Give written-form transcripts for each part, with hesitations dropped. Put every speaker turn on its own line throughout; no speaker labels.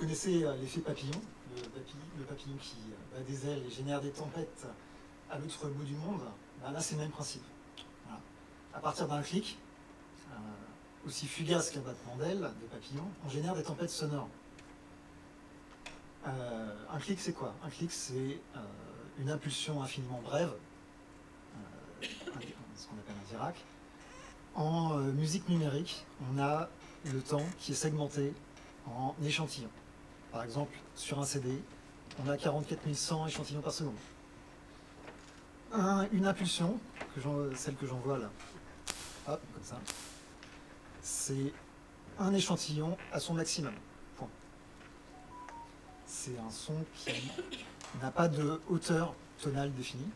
connaissez l'effet papillon, le papillon qui bat des ailes et génère des tempêtes à l'autre bout du monde. Ben là, c'est le même principe. Voilà. À partir d'un clic, aussi fugace qu'un battement d'aile de papillon, on génère des tempêtes sonores. Un clic, c'est quoi? Un clic, c'est une impulsion infiniment brève, ce qu'on appelle un dirac. En musique numérique, on a le temps qui est segmenté en échantillons. Par exemple, sur un CD, on a 44 100 échantillons par seconde. Une impulsion, celle que j'envoie là, hop, comme ça, c'est un échantillon à son maximum. Point. C'est un son qui n'a pas de hauteur tonale définie,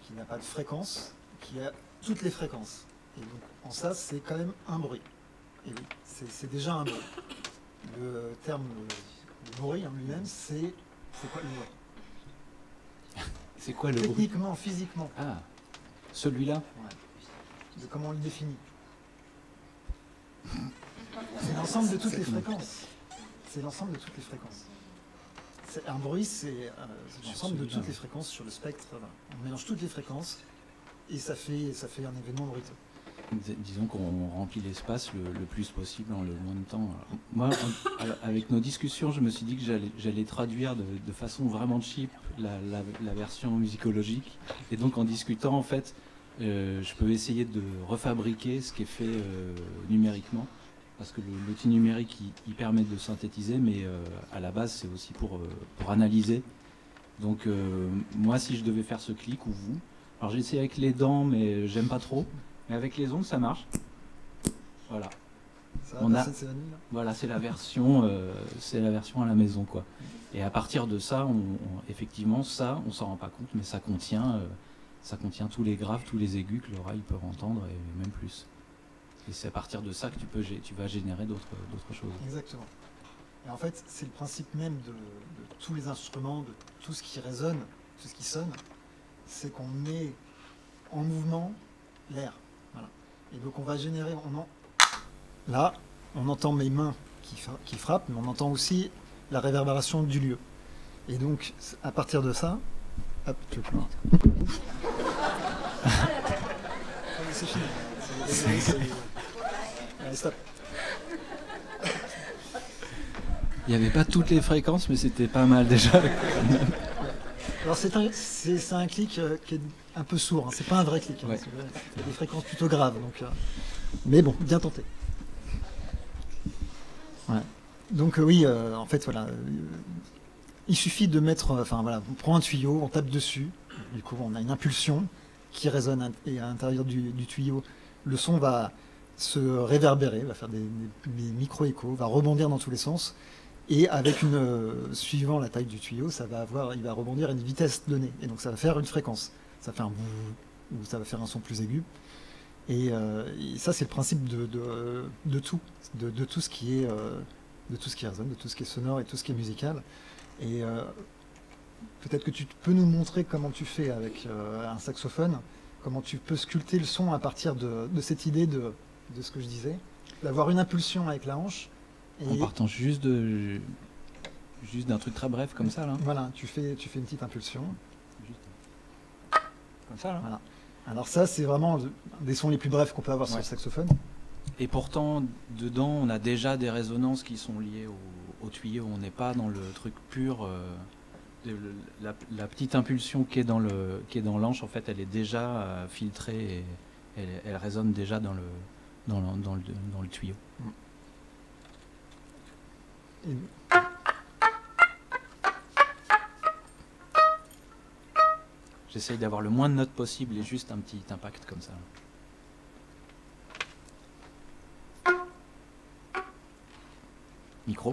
qui n'a pas de fréquence, qui a toutes les fréquences. Et donc, en ça, c'est quand même un bruit. Et oui, c'est déjà un bruit. Le terme de bruit en lui-même, c'est quoi le bruit?
C'est quoi le bruit?
Techniquement, physiquement.
Ah, celui-là?
Ouais. De comment on le définit. C'est l'ensemble de toutes les fréquences. C'est l'ensemble de toutes les fréquences. Un bruit, c'est l'ensemble de toutes les fréquences sur le spectre. On mélange toutes les fréquences et ça fait un événement bruiteux.
Disons qu'on remplit l'espace le plus possible en le moins de temps. Moi, avec nos discussions, je me suis dit que j'allais traduire de façon vraiment cheap la version musicologique. Et donc, en discutant, en fait, je peux essayer de refabriquer ce qui est fait numériquement. Parce que l'outil numérique, il permet de synthétiser, mais à la base, c'est aussi pour analyser. Donc, moi, si je devais faire ce clic, ou vous, alors j'ai essayé avec les dents, mais j'aime pas trop. Mais avec les ongles, ça marche. Voilà. Voilà, c'est la version à la maison, quoi. Et à partir de ça, effectivement, ça, on s'en rend pas compte, mais ça contient tous les graves, tous les aigus que l'oreille peut entendre, et même plus. Et c'est à partir de ça que tu vas générer d'autres choses.
Exactement. Et en fait, c'est le principe même de tous les instruments, de tout ce qui résonne, tout ce qui sonne, c'est qu'on met en mouvement l'air. Voilà. Et donc on va générer, là, on entend mes mains qui frappent, mais on entend aussi la réverbération du lieu. Et donc, à partir de ça, hop, tu peux. C'est fini. Allez, stop.
Il n'y avait pas toutes les fréquences, mais c'était pas mal déjà.
Alors c'est un clic qui est un peu sourd, hein. C'est pas un vrai clic, hein,
ouais.
Il y a des fréquences plutôt graves, donc, mais bon, bien tenté. Ouais. Donc oui, en fait voilà, il suffit de mettre, voilà, on prend un tuyau, on tape dessus, du coup on a une impulsion qui résonne et à l'intérieur du tuyau, le son va se réverbérer, va faire des micro-échos, va rebondir dans tous les sens. Et avec suivant la taille du tuyau, il va rebondir à une vitesse donnée. Et donc ça va faire une fréquence. Ça fait un bout, ou ça va faire un son plus aigu. Et ça, c'est le principe de tout. De tout ce qui est, de tout ce qui résonne, de tout ce qui est sonore et tout ce qui est musical. Et peut-être que tu peux nous montrer comment tu fais avec un saxophone, comment tu peux sculpter le son à partir de cette idée de ce que je disais, d'avoir une impulsion avec la hanche.
En partant juste d'un truc très bref comme ça là.
Voilà, tu fais une petite impulsion.
Juste comme ça là.
Voilà. Alors ça, c'est vraiment des sons les plus brefs qu'on peut avoir sur le saxophone.
Et pourtant, dedans, on a déjà des résonances qui sont liées au tuyau. On n'est pas dans le truc pur. La petite impulsion qui est dans l'anche, en fait, elle est déjà filtrée et elle résonne déjà dans le tuyau. J'essaye d'avoir le moins de notes possible et juste un petit impact comme ça. Micro.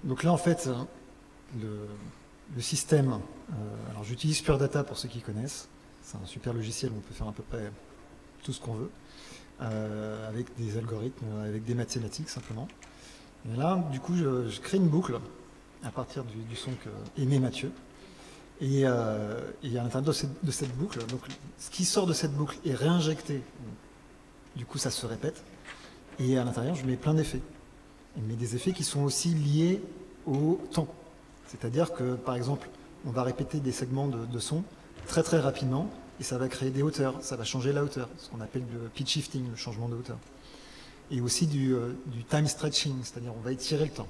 Donc là, en fait, le système, alors j'utilise Pure Data pour ceux qui connaissent. C'est un super logiciel où on peut faire à peu près tout ce qu'on veut, avec des algorithmes, avec des mathématiques simplement. Et là, du coup, je crée une boucle à partir du son qu'émet Mathieu. Et à l'intérieur de cette boucle, donc, ce qui sort de cette boucle est réinjecté. Du coup, ça se répète. Et à l'intérieur, je mets plein d'effets. Mais des effets qui sont aussi liés au temps. C'est-à-dire que, par exemple, on va répéter des segments de son très très rapidement et ça va créer des hauteurs, ça va changer la hauteur, ce qu'on appelle le pitch shifting, le changement de hauteur. Et aussi du time stretching, c'est-à-dire on va étirer le temps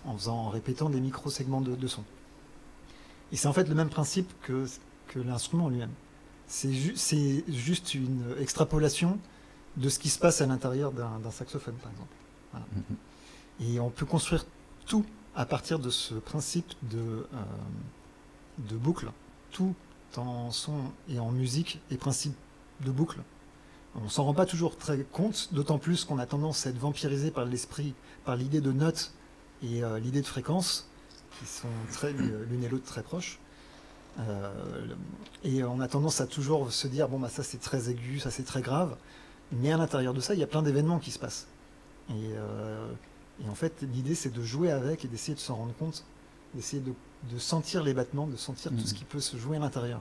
en répétant des micro-segments de son. Et c'est en fait le même principe que l'instrument lui-même. C'est juste une extrapolation de ce qui se passe à l'intérieur d'un saxophone, par exemple. Voilà. Et on peut construire tout à partir de ce principe de boucle. Tout en son et en musique est principe de boucle. On s'en rend pas toujours très compte, d'autant plus qu'on a tendance à être vampirisé par l'esprit, par l'idée de notes et l'idée de fréquence, qui sont l'une et l'autre très proches. Et on a tendance à toujours se dire, bon, bah, ça c'est très aigu, ça c'est très grave. Mais à l'intérieur de ça, il y a plein d'événements qui se passent. Et en fait, l'idée, c'est de jouer avec et d'essayer de s'en rendre compte, d'essayer de sentir les battements, de sentir tout ce qui peut se jouer à l'intérieur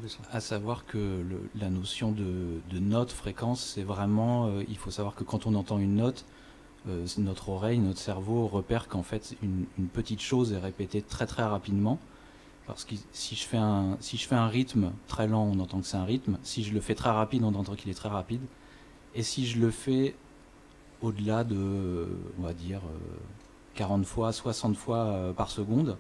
du son.
À savoir que la notion de note, fréquence, c'est vraiment... il faut savoir que quand on entend une note, notre oreille, notre cerveau repère qu'en fait, une petite chose est répétée très très rapidement. Parce que si je fais un rythme très lent, on entend que c'est un rythme. Si je le fais très rapide, on entend qu'il est très rapide. Et si je le fais au-delà de, on va dire, 40 fois, 60 fois par seconde,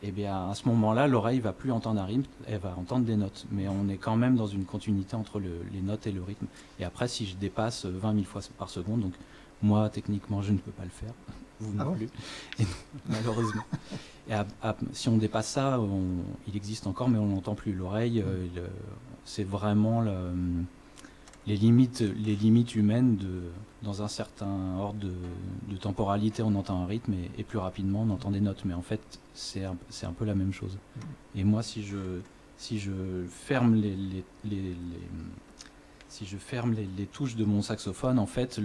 eh bien, à ce moment-là, l'oreille va plus entendre un rythme, elle va entendre des notes. Mais on est quand même dans une continuité entre les notes et le rythme. Et après, si je dépasse 20 000 fois par seconde, donc moi, techniquement, je ne peux pas le faire. Vous non plus, et malheureusement. Et si on dépasse ça, il existe encore, mais on n'entend plus. L'oreille, c'est vraiment les limites humaines. Dans un certain ordre de temporalité, on entend un rythme, et plus rapidement, on entend des notes. Mais en fait, c'est un peu la même chose. Et moi, si je ferme les touches de mon saxophone, en fait,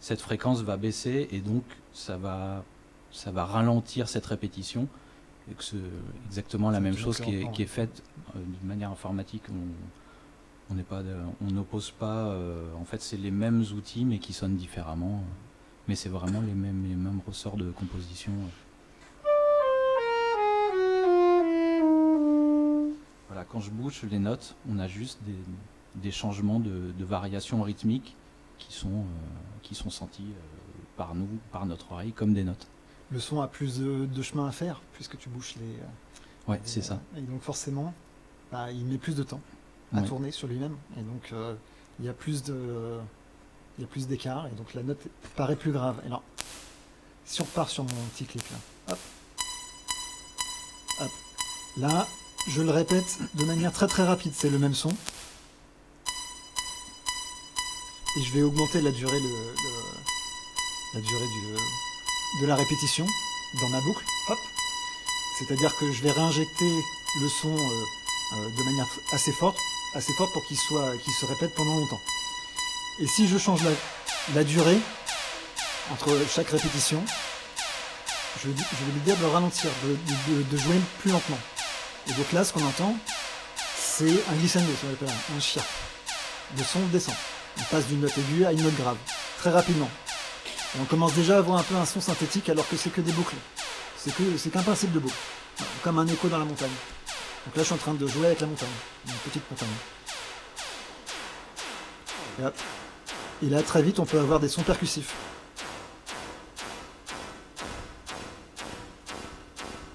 cette fréquence va baisser, et donc ça va ralentir cette répétition, et que c'est exactement la même chose qui est faite d'une manière informatique. On n'oppose pas, en fait c'est les mêmes outils mais qui sonnent différemment, mais c'est vraiment les mêmes ressorts de composition. Voilà, quand je bouge les notes, on a juste des changements de variations rythmiques qui sont sentis par nous, par notre oreille, comme des notes.
Le son a plus de chemin à faire, puisque tu bouches
Ouais, c'est ça.
Et donc forcément, bah, il met plus de temps à tourner sur lui-même. Et donc, il y a plus d'écart, et donc la note paraît plus grave. Et alors, si on repart sur mon petit clic là, hop, hop, là, je le répète de manière très très rapide, c'est le même son. Et je vais augmenter la durée, de la répétition dans ma boucle. Hop. C'est-à-dire que je vais réinjecter le son de manière assez forte pour qu'il se répète pendant longtemps. Et si je change la durée entre chaque répétition, je vais lui dire de ralentir, de jouer plus lentement. Et donc là, ce qu'on entend, c'est un glissando, un chirp. Le son descend. On passe d'une note aiguë à une note grave, très rapidement. Et on commence déjà à avoir un peu un son synthétique alors que c'est que des boucles. C'est qu'un principe de boucle. Comme un écho dans la montagne. Donc là je suis en train de jouer avec la montagne. Une petite montagne. Et hop. Et là très vite on peut avoir des sons percussifs.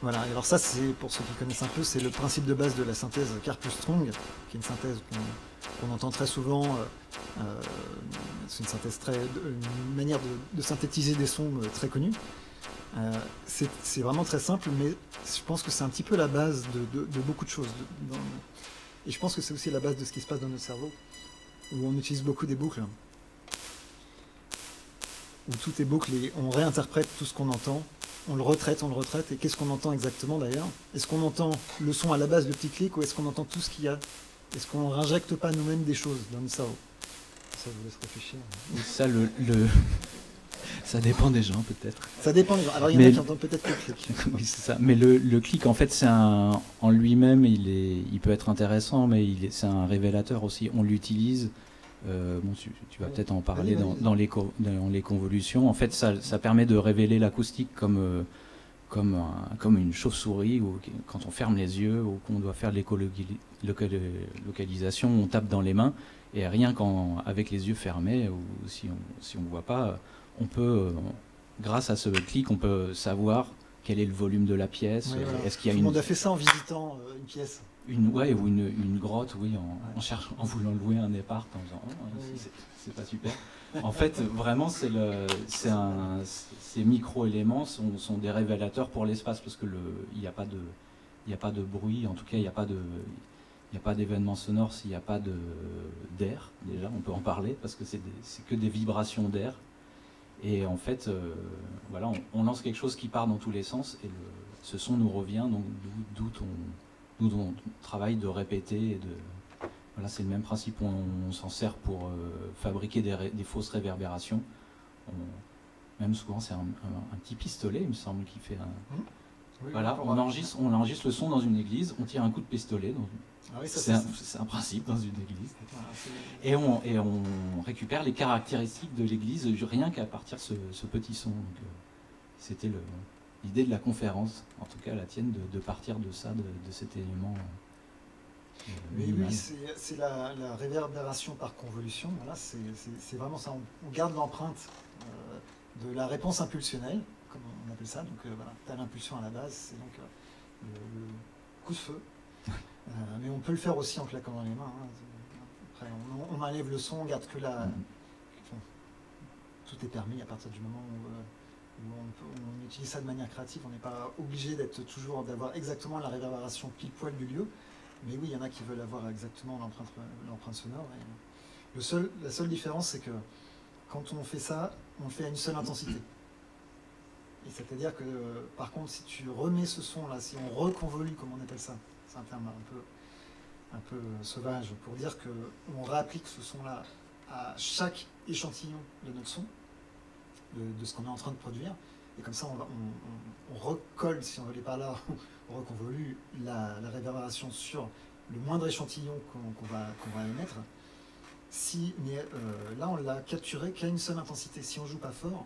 Voilà, alors ça c'est, pour ceux qui connaissent un peu, c'est le principe de base de la synthèse Karp-Strong, qui est une synthèse qu'on entend très souvent. C'est une synthèse une manière de synthétiser des sons très connue. C'est vraiment très simple, mais je pense que c'est un petit peu la base de beaucoup de choses. Et je pense que c'est aussi la base de ce qui se passe dans notre cerveau, où on utilise beaucoup des boucles. où tout est boucle et on réinterprète tout ce qu'on entend, on le retraite, et qu'est-ce qu'on entend exactement d'ailleurs? Est-ce qu'on entend le son à la base, le petit clic, ou est-ce qu'on entend tout ce qu'il y a? Est-ce qu'on n'injecte pas nous-mêmes des choses dans le cerveau? Ça vous laisse réfléchir.
Et ça, ça dépend des gens peut-être.
Ça dépend des gens. Alors il y en a qui entendent peut-être le clic.
Oui, c'est ça. Mais le clic, en fait, en lui-même, il peut être intéressant, mais c'est un révélateur aussi. On l'utilise. Bon, tu vas peut-être en parler dans les convolutions. En fait, ça permet de révéler l'acoustique comme une chauve-souris, ou quand on ferme les yeux, ou qu'on doit faire de l'écolocalisation, on tape dans les mains, et rien qu'avec les yeux fermés, ou si on ne voit pas, on peut, grâce à ce clic, on peut savoir quel est le volume de la pièce.
Oui, voilà.
Est-ce qu'il y a
Tout le monde a fait ça en visitant une pièce.
Ou une grotte, oui, en voulant louer un appart, en disant c'est pas super. En fait, vraiment, ces micro-éléments sont des révélateurs pour l'espace, parce que il n'y a pas de bruit, en tout cas, il n'y a pas d'événement sonore s'il n'y a pas d'air. Déjà, on peut en parler, parce que c'est que des vibrations d'air. Et en fait, voilà, on lance quelque chose qui part dans tous les sens, et ce son nous revient, donc d'où on travaille de répéter. Voilà, c'est le même principe, on s'en sert pour fabriquer des fausses réverbérations. Même souvent, c'est un petit pistolet, il me semble, qui fait un... Oui, voilà, on enregistre le son dans une église, on tire un coup de pistolet. C'est un principe dans une église. Et on récupère les caractéristiques de l'église rien qu'à partir de ce petit son. C'était l'idée de la conférence, en tout cas la tienne, de partir de ça, de cet élément.
Oui, c'est la réverbération par convolution. Voilà, c'est vraiment ça. On garde l'empreinte de la réponse impulsionnelle, comme on appelle ça. Donc voilà, tu as l'impulsion à la base, c'est donc le coup de feu. Mais on peut le faire aussi en claquant dans les mains. Hein. Après, on enlève le son, on garde que la... Enfin, tout est permis à partir du moment où on utilise ça de manière créative. On n'est pas obligé d'avoir exactement la réverbération pile poil du lieu. Mais oui, il y en a qui veulent avoir exactement l'empreinte sonore. Et la seule différence, c'est que quand on fait ça, on le fait à une seule intensité. Et c'est-à-dire que, par contre, si tu remets ce son-là, si on reconvolue, comme on appelle ça, c'est un terme un peu sauvage, pour dire qu'on réapplique ce son-là à chaque échantillon de notre son, de ce qu'on est en train de produire, et comme ça, on recolle, si on veut aller par là, on reconvolue la réverbération sur le moindre échantillon qu'on va émettre. Mais là, on l'a capturé qu'à une seule intensité. Si on joue pas fort,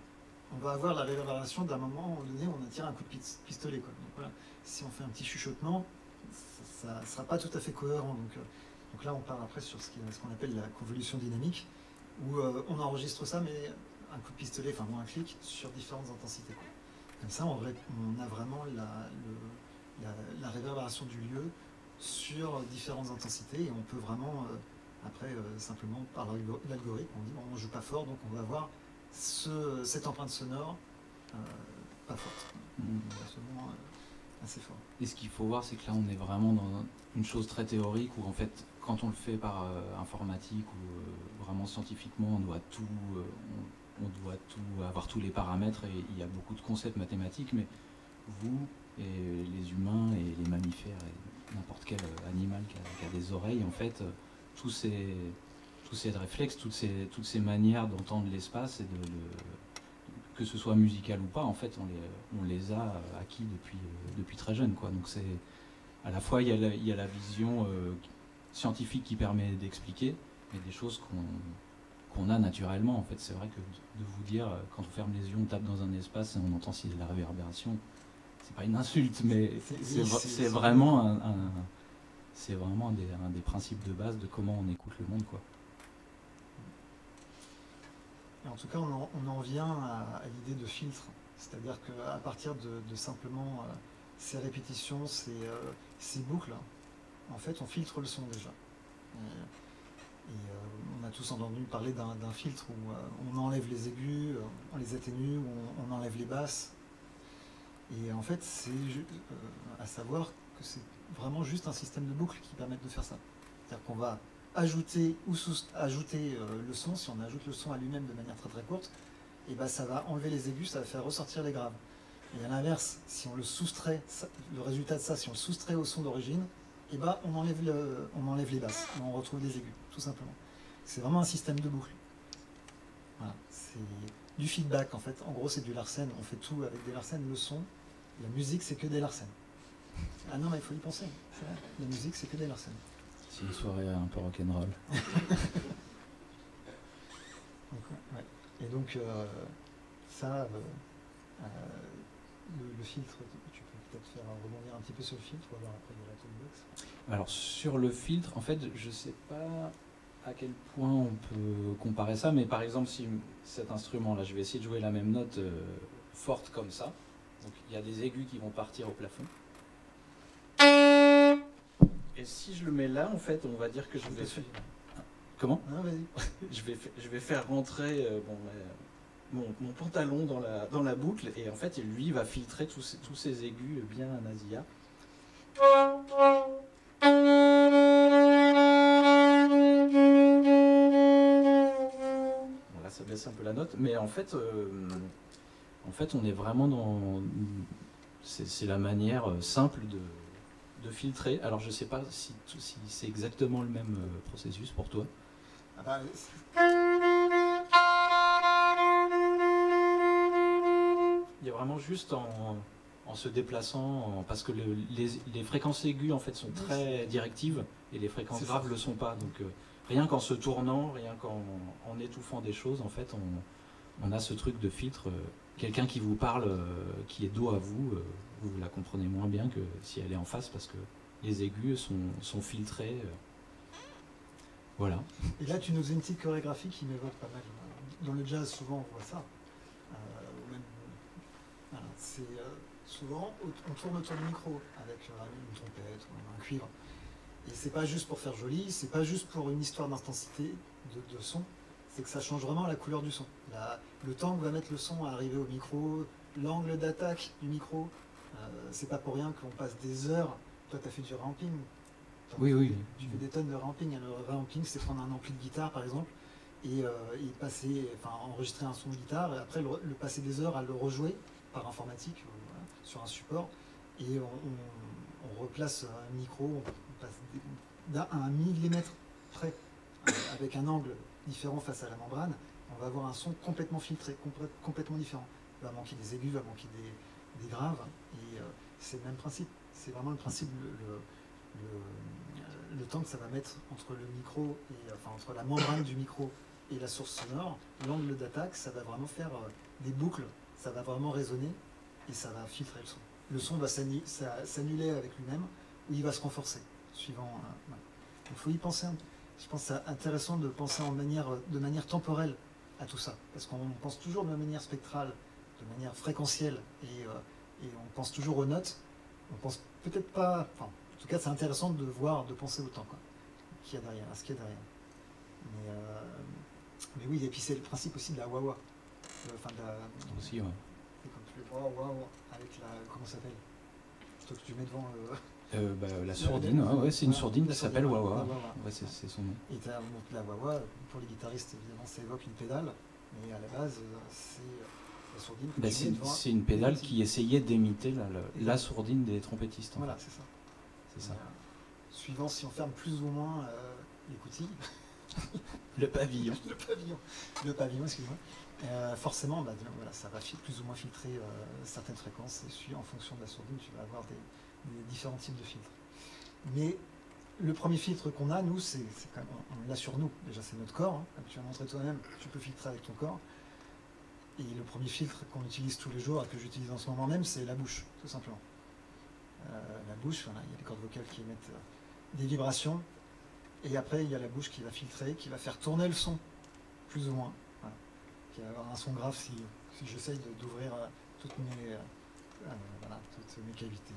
on va avoir la réverbération d'un moment donné où on a tiré un coup de pistolet. Quoi. Donc, voilà. Si on fait un petit chuchotement, ça ne sera pas tout à fait cohérent. Donc là, on part après sur ce qu'on appelle la convolution dynamique, où on enregistre ça, mais un coup de pistolet, enfin un clic, sur différentes intensités. Quoi. Comme ça, on a vraiment la réverbération du lieu sur différentes intensités, et on peut vraiment, après, simplement, par l'algorithme, on dit bon, on ne joue pas fort, donc on va avoir cette empreinte sonore pas forte. Seulement assez fort.
Et ce qu'il faut voir, c'est que là, on est vraiment dans une chose très théorique, où en fait, quand on le fait par informatique, ou vraiment scientifiquement, on doit avoir tous les paramètres, et il y a beaucoup de concepts mathématiques, mais vous, et les humains, et les mammifères, et n'importe quel animal qui a des oreilles, en fait, tous ces réflexes, toutes ces manières d'entendre l'espace, et que ce soit musical ou pas, en fait, on les a acquis depuis très jeune, quoi. Donc c'est à la fois il y a la vision scientifique qui permet d'expliquer, mais des choses qu'on a naturellement. En fait, c'est vrai que de vous dire, quand on ferme les yeux, on tape dans un espace et on entend s'il y a de la réverbération, c'est pas une insulte, mais c'est vraiment un des principes de base de comment on écoute le monde, quoi.
Et en tout cas, on en vient à l'idée de filtre, c'est-à-dire qu'à partir de simplement ces répétitions, ces boucles, en fait, on filtre le son déjà. Et on a tous entendu parler d'un filtre où on enlève les aigus, on les atténue, où on enlève les basses. Et en fait, c'est à savoir que c'est vraiment juste un système de boucles qui permet de faire ça. C'est-à-dire qu'on va ajouter le son, si on ajoute le son à lui-même de manière très très courte, et ben, ça va enlever les aigus, ça va faire ressortir les graves. Et à l'inverse, si on le soustrait, le résultat de ça, si on le soustrait au son d'origine, et ben, on enlève les basses, et on retrouve les aigus, tout simplement. C'est vraiment un système de boucle. Voilà, c'est du feedback en fait. En gros, c'est du Larsen. On fait tout avec des Larsen. Le son, la musique, c'est que des Larsen. Ah non, mais il faut y penser. C'est vrai. La musique, c'est que des Larsen.
C'est une soirée un peu rock'n'roll.
Ouais. Et donc, ça, le filtre, tu peux peut-être faire rebondir un petit peu sur le filtre, ou alors après de la toolbox.
Alors, sur le filtre, en fait, je ne sais pas à quel point on peut comparer ça, mais par exemple, si cet instrument-là, je vais essayer de jouer la même note forte comme ça, donc il y a des aigus qui vont partir au plafond. Et si je le mets là, en fait, on va dire que je vais faire... Comment ?
Ah, vas-y.
je vais faire rentrer mon pantalon dans la boucle, et en fait, lui va filtrer tous ces aigus bien nasillards. Là, ça baisse un peu la note, mais en fait, on est vraiment dans... C'est la manière simple de filtrer. Alors, je ne sais pas si c'est exactement le même processus pour toi.
Ah bah,
il y a vraiment juste en se déplaçant, parce que les fréquences aiguës en fait sont très directives et les fréquences graves ne le sont pas. Donc rien qu'en se tournant, rien qu'en étouffant des choses, en fait, on a ce truc de filtre. Quelqu'un qui vous parle, qui est dos à vous, vous la comprenez moins bien que si elle est en face, parce que les aigus sont filtrés. Voilà.
Et là, tu nous as une petite chorégraphie qui m'évoque pas mal. Dans le jazz, souvent, on voit ça. Voilà, c'est souvent, on tourne autour du micro avec une trompette ou un cuivre. Et c'est pas juste pour faire joli, c'est pas juste pour une histoire d'intensité de son, c'est que ça change vraiment la couleur du son. Le temps que va mettre le son à arriver au micro, l'angle d'attaque du micro, c'est pas pour rien qu'on passe des heures. Toi, tu as fait du ramping.
Oui.
Tu fais des tonnes de ramping. Le ramping, c'est prendre un ampli de guitare, par exemple, et enregistrer un son de guitare, et après le passer des heures à le rejouer par informatique, voilà, sur un support, et on replace un micro, on passe à 1 millimètre près, avec un angle différent face à la membrane, on va avoir un son complètement filtré, complètement différent. Il va manquer des aigus, il va manquer des graves, et c'est le même principe. C'est vraiment le principe, le temps que ça va mettre entre le micro, entre la membrane du micro et la source sonore, l'angle d'attaque, ça va vraiment faire des boucles, ça va vraiment résonner et ça va filtrer le son. Le son va s'annuler avec lui-même ou il va se renforcer, suivant. Voilà. Il faut y penser. Je pense que c'est intéressant de penser de manière temporelle à tout ça, parce qu'on pense toujours de manière spectrale, de manière fréquentielle, et on pense toujours aux notes. On pense peut-être pas. Enfin, en tout cas, c'est intéressant de voir, de penser au temps, quoi, qu'il y a derrière, à ce qu'il y a derrière. Mais oui, et puis c'est le principe aussi de la wah-wah.
Aussi, ouais.
C'est quand tu fais wah-wah avec la. Comment ça s'appelle? Toi que tu mets devant
la sourdine, c'est une sourdine qui s'appelle wah-wah. Ouais, c'est son nom.
Et la wah-wah, pour les guitaristes, évidemment, ça évoque une pédale, mais à la base, c'est la sourdine.
C'est une pédale qui essayait d'imiter la sourdine des trompettistes.
Voilà, c'est ça.
C'est ça.
Suivant si on ferme plus ou moins les coutilles.
Le pavillon.
Le pavillon, excuse-moi. Forcément, ça va plus ou moins filtrer certaines fréquences, et en fonction de la sourdine, tu vas avoir des différents types de filtres. Mais le premier filtre qu'on a, nous, c'est quand même, on l'a sur nous. Déjà, c'est notre corps. Comme tu as montré toi-même, tu peux filtrer avec ton corps. Et le premier filtre qu'on utilise tous les jours, et que j'utilise en ce moment même, c'est la bouche, tout simplement. La bouche, il y a les cordes vocales qui émettent des vibrations. Et après, il y a la bouche qui va filtrer, qui va faire tourner le son, plus ou moins. Voilà. Qui va avoir un son grave si j'essaye d'ouvrir toutes mes cavités.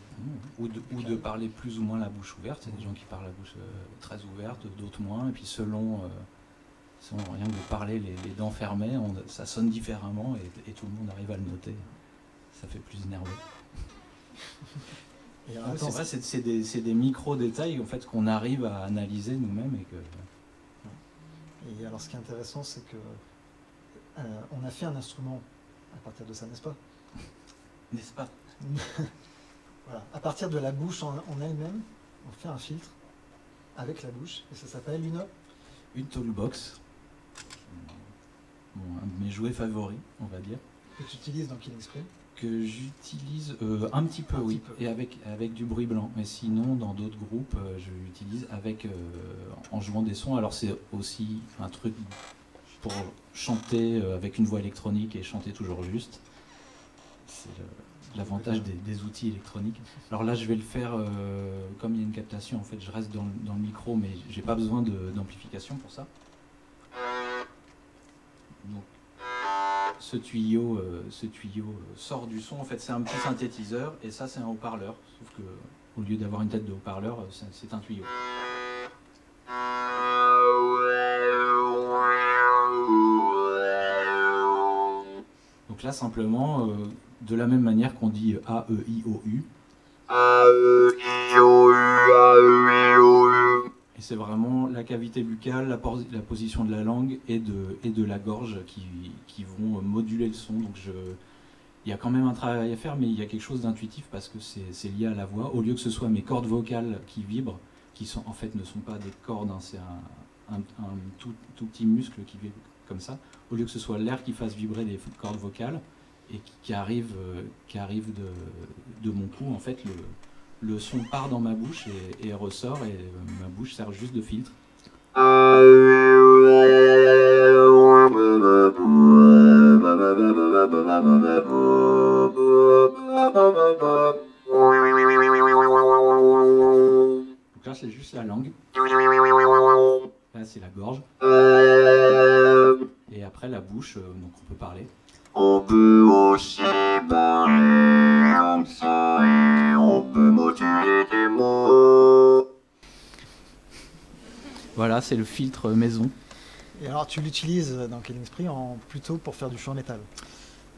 Ou de parler plus ou moins la bouche ouverte. Il y a des gens qui parlent la bouche très ouverte, d'autres moins. Et puis selon rien que de parler les dents fermées, ça sonne différemment et tout le monde arrive à le noter. Ça fait plus nerveux. C'est vrai, c'est des micro-détails en fait, qu'on arrive à analyser nous-mêmes. Et alors
ce qui est intéressant, c'est que on a fait un instrument à partir de ça, n'est-ce pas?
N'est-ce pas?
Voilà. À partir de la bouche en elle-même, on fait un filtre avec la bouche, et ça s'appelle
une toolbox. Bon, un de mes jouets favoris, on va dire.
que tu utilises dans Killing Spree.
Que j'utilise un petit peu, oui, et avec du bruit blanc. Mais sinon, dans d'autres groupes, je l'utilise en jouant des sons. Alors c'est aussi un truc pour chanter avec une voix électronique et chanter toujours juste. C'est l'avantage des outils électroniques. Alors là, je vais le faire comme il y a une captation. En fait, je reste dans le micro, mais j'ai pas besoin d'amplification pour ça. Donc, ce tuyau sort du son. En fait, c'est un petit synthétiseur et ça, c'est un haut-parleur. Sauf que au lieu d'avoir une tête de haut-parleur, c'est un tuyau. Donc là, simplement, de la même manière qu'on dit A, E, I, O, U. Et c'est vraiment la cavité buccale, la position de la langue et de la gorge qui vont moduler le son. Donc il y a quand même un travail à faire, mais il y a quelque chose d'intuitif parce que c'est lié à la voix. Au lieu que ce soit mes cordes vocales qui vibrent, qui en fait ne sont pas des cordes, hein, c'est un tout petit muscle qui vibre comme ça. Au lieu que ce soit l'air qui fasse vibrer des cordes vocales et qui arrive de mon cou, en fait, le son part dans ma bouche et ressort, et ma bouche sert juste de filtre. Donc là, c'est juste la langue. Là, c'est la gorge. Et après, la bouche, donc on peut parler. On peut aussi parler comme ça et on peut moduler des mots. Voilà, c'est le filtre maison.
Et alors, tu l'utilises dans Killing Spree plutôt pour faire du chant métal?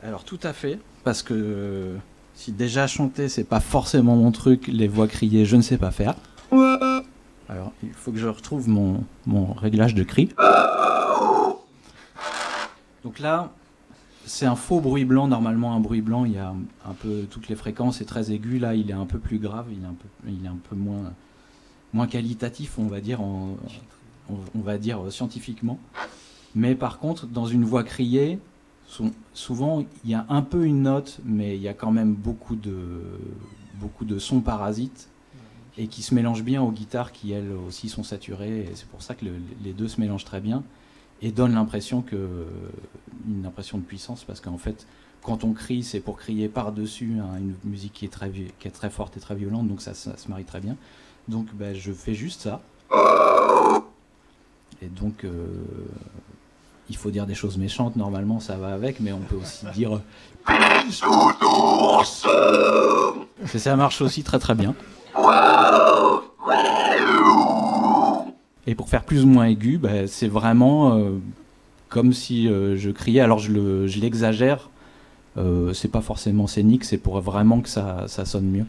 Alors, tout à fait, parce que si déjà chanter, c'est pas forcément mon truc, les voix criées, je ne sais pas faire. Alors, il faut que je retrouve mon réglage de cri. Donc là, c'est un faux bruit blanc. Normalement, un bruit blanc, il y a un peu toutes les fréquences, c'est très aigu. Là, il est un peu plus grave, il est un peu moins qualitatif, on va dire, scientifiquement. Mais par contre, dans une voix criée, souvent, il y a un peu une note, mais il y a quand même beaucoup de sons parasites et qui se mélangent bien aux guitares qui, elles aussi, sont saturées. Et c'est pour ça que les deux se mélangent très bien et donnent une impression de puissance, parce qu'en fait, quand on crie, c'est pour crier par-dessus une musique qui est très forte et très violente, donc ça se marie très bien. Donc je fais juste ça. Et donc, il faut dire des choses méchantes, normalement ça va avec, mais on peut aussi dire bisounours. Ça marche aussi très très bien. Et pour faire plus ou moins aigu, c'est vraiment comme si je criais. Alors je l'exagère, c'est pas forcément scénique, c'est pour vraiment que ça sonne mieux.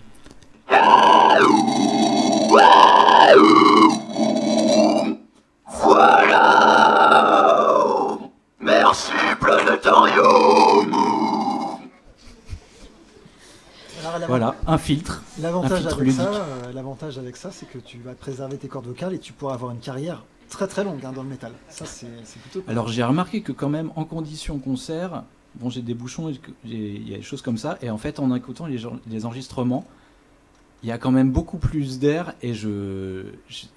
Voilà. Merci Planétarium. Voilà, un filtre.
L'avantage avec ça, c'est que tu vas préserver tes cordes vocales et tu pourras avoir une carrière très très longue dans le métal. Ça, c'est plutôt cool.
Alors j'ai remarqué que quand même, en condition concert, bon, j'ai des bouchons, il y a des choses comme ça, et en fait, en écoutant les enregistrements, il y a quand même beaucoup plus d'air, et je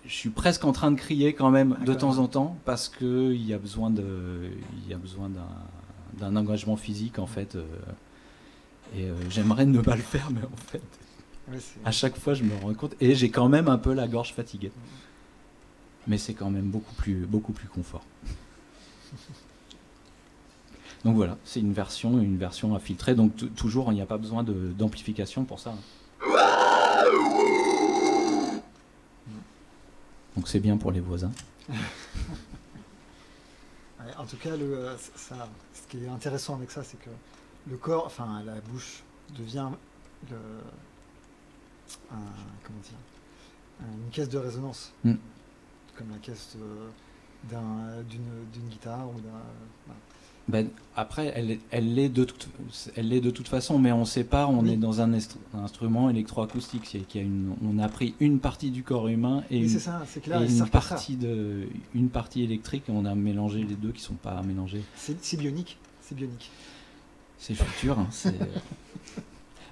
suis presque en train de crier quand même de temps en temps, parce qu'il y a besoin d'un engagement physique en fait. Et j'aimerais ne pas le faire, mais en fait, à chaque fois je me rends compte, et j'ai quand même un peu la gorge fatiguée. Mais c'est quand même beaucoup plus confort. Donc voilà, c'est une version à filtrer, donc toujours il n'y a pas besoin d'amplification pour ça. Donc c'est bien pour les voisins.
En tout cas, ce qui est intéressant avec ça, c'est que le corps, enfin la bouche, devient une caisse de résonance, comme la caisse d'une guitare.
Ben, après, elle l'est de toute façon, mais on sépare, on
Oui.
est dans un instrument électroacoustique. On a pris une partie du corps humain et,
Oui, c'est ça, c'est clair.
et
ils servent qu'à ça.
une partie électrique, et on a mélangé les deux qui ne sont pas mélangés.
C'est bionique. C'est bionique.
C'est le futur. Hein,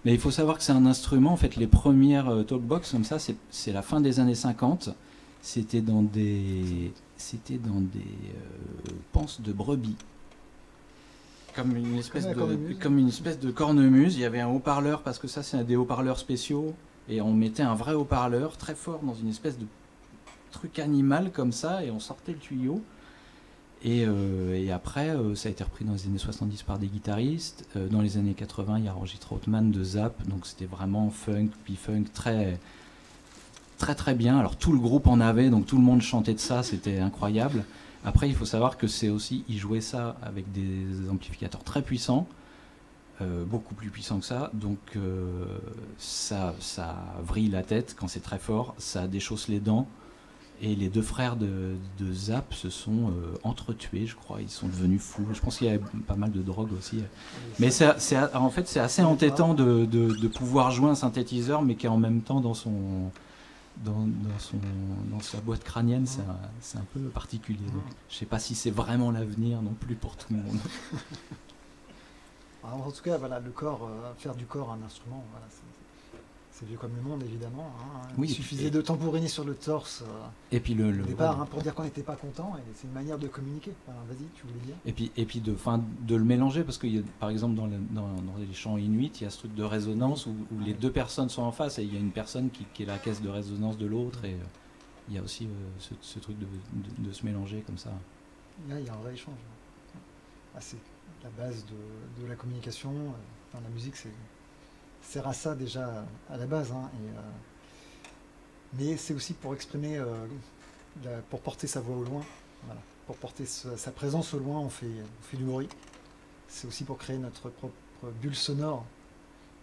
mais il faut savoir que c'est un instrument, en fait, les premières talkbox comme ça, c'est la fin des années 50. C'était dans des panses de brebis. Comme une espèce de cornemuse. Il y avait un haut-parleur, parce que ça, c'est des haut-parleurs spéciaux. Et on mettait un vrai haut-parleur très fort dans une espèce de truc animal comme ça, et on sortait le tuyau. Et après, ça a été repris dans les années 70 par des guitaristes. Dans les années 80, il y a Roger Troutman de Zap, donc c'était vraiment funk, P-funk, très, très très bien. Alors tout le groupe en avait, donc tout le monde chantait de ça, c'était incroyable. Après, il faut savoir que c'est aussi, ils jouaient ça avec des amplificateurs très puissants, beaucoup plus puissants que ça, donc ça vrille la tête quand c'est très fort, ça déchausse les dents. Et les deux frères de Zap se sont entretués, je crois. Ils sont devenus fous. Je pense qu'il y a pas mal de drogue aussi. Mais en fait, c'est assez entêtant de pouvoir jouer un synthétiseur, mais qui est en même temps dans sa boîte crânienne. C'est un peu particulier. Donc, je ne sais pas si c'est vraiment l'avenir non plus pour tout le monde.
Alors, en tout cas, voilà, le corps, faire du corps un instrument, voilà, c'est vieux comme le monde, évidemment. Hein.
Oui,
il suffisait de tambouriner sur le torse
et puis
au départ, pour dire qu'on n'était pas content. Et c'est une manière de communiquer. Alors, vas-y, tu voulais dire.
Et puis de le mélanger, parce que par exemple dans les chants inuits, il y a ce truc de résonance où les deux personnes sont en face, et il y a une personne qui est la caisse de résonance de l'autre, et il y a aussi ce truc de se mélanger comme ça.
Là, il y a un vrai échange. C'est la base de la communication. La musique, sert à ça déjà à la base, hein, mais c'est aussi pour exprimer, pour porter sa voix au loin, voilà. Pour porter sa présence au loin, on fait du bruit. C'est aussi pour créer notre propre bulle sonore,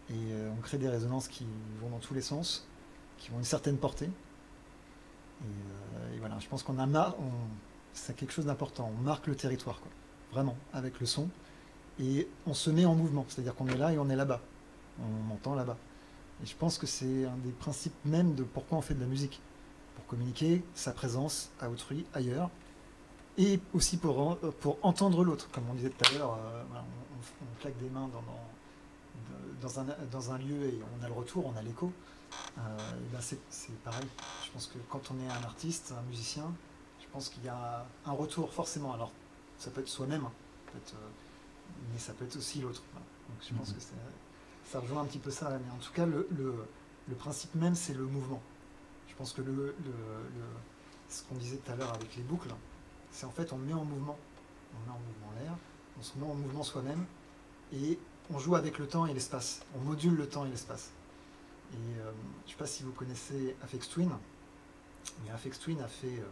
et on crée des résonances qui vont dans tous les sens, qui ont une certaine portée. Et voilà, je pense c'est quelque chose d'important. On marque le territoire, quoi, vraiment, avec le son, et on se met en mouvement, c'est-à-dire qu'on est là et on est là-bas. On m'entend là-bas. Et je pense que c'est un des principes même de pourquoi on fait de la musique. Pour communiquer sa présence à autrui, ailleurs, et aussi pour entendre l'autre. Comme on disait tout à l'heure, on claque des mains dans un lieu et on a le retour, on a l'écho. Ben c'est pareil. Je pense que quand on est un artiste, un musicien, je pense qu'il y a un retour forcément. Alors, ça peut être soi-même, mais ça peut être aussi l'autre. Voilà. Donc je pense que ça rejoint un petit peu ça, mais en tout cas, le principe même, c'est le mouvement. Je pense que ce qu'on disait tout à l'heure avec les boucles, c'est en fait, on met en mouvement l'air, on se met en mouvement soi-même, et on joue avec le temps et l'espace, on module le temps et l'espace. Et je ne sais pas si vous connaissez Aphex Twin, mais Aphex Twin a fait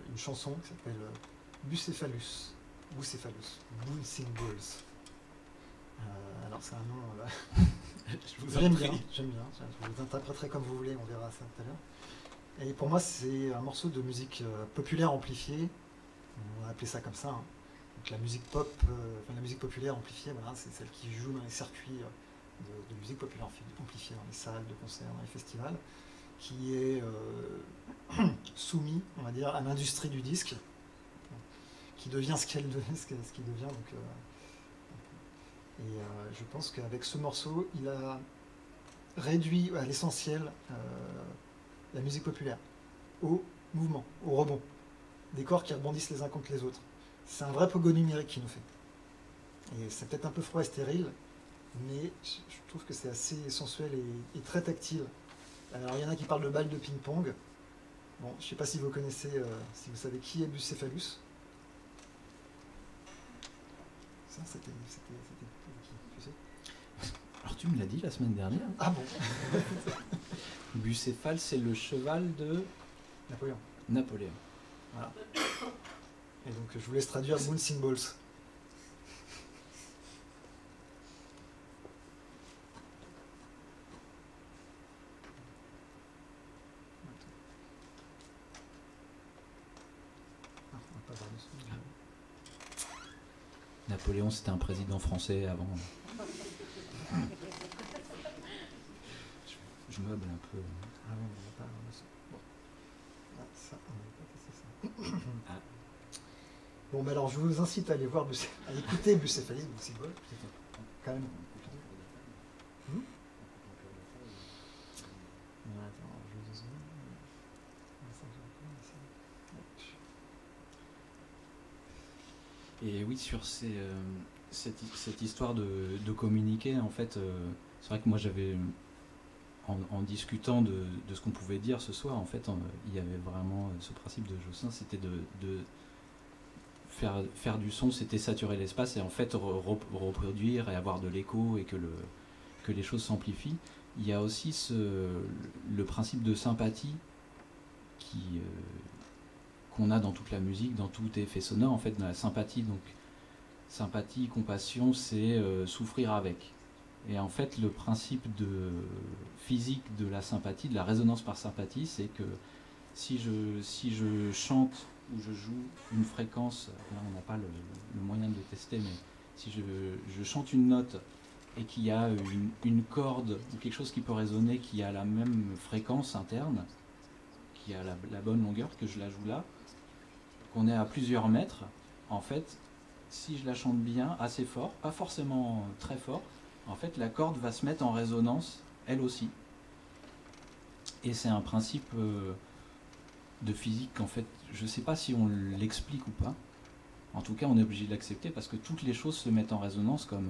une chanson qui s'appelle Bucephalus, Moon Symbols. Alors c'est un nom, j'aime bien, je vous interpréterai comme vous voulez, on verra ça tout à l'heure. Et pour moi c'est un morceau de musique populaire amplifiée, on va appeler ça comme ça, hein. Donc la musique pop, la musique populaire amplifiée, voilà, c'est celle qui joue dans les circuits de musique populaire amplifiée, dans les salles de concert, dans les festivals, qui est soumis, on va dire, à l'industrie du disque, qui devient ce qu'il devient. Donc, je pense qu'avec ce morceau, il a réduit à l'essentiel la musique populaire, au mouvement, au rebond, des corps qui rebondissent les uns contre les autres. C'est un vrai pogo numérique qu'il nous fait. Et c'est peut-être un peu froid et stérile, mais je trouve que c'est assez sensuel et très tactile. Alors il y en a qui parlent de balles de ping-pong. Bon, je ne sais pas si vous connaissez, si vous savez qui est Bucephalus. Ça, c'était qui, tu sais?
Alors tu me l'as dit la semaine dernière.
Ah bon?
Bucéphale, c'est le cheval de Napoléon.
Voilà. Et donc je vous laisse traduire Moon Symbols.
Napoléon, c'était un président français avant. Je meuble un peu.
Ah oui, on va pas. Bon. Ah, ça, on va pas passer ça.
Ah.
Bon, mais alors, je vous incite à aller voir, à écouter Bucéphalie, c'est beau, quand même. Attends, je vais 2 secondes.
Et oui, sur cette histoire de communiquer, en fait, c'est vrai que moi j'avais, en discutant de ce qu'on pouvait dire ce soir, en fait, il y avait vraiment ce principe de Josselin, c'était de faire du son, c'était saturer l'espace et en fait reproduire et avoir de l'écho et que les choses s'amplifient. Il y a aussi le principe de sympathie qu'on a dans toute la musique, dans tout effet sonore, en fait, dans la sympathie. Donc, sympathie, compassion, c'est souffrir avec. Et en fait, le principe physique de la sympathie, de la résonance par sympathie, c'est que si je chante ou je joue une fréquence, là on n'a pas le moyen de le tester, mais si je chante une note et qu'il y a une corde ou quelque chose qui peut résonner, qui a la même fréquence interne, qui a la bonne longueur, que je la joue là, qu'on est à plusieurs mètres, en fait, si je la chante bien, assez fort, pas forcément très fort, en fait la corde va se mettre en résonance, elle aussi. Et c'est un principe de physique, en fait, je ne sais pas si on l'explique ou pas, en tout cas on est obligé de l'accepter parce que toutes les choses se mettent en résonance, comme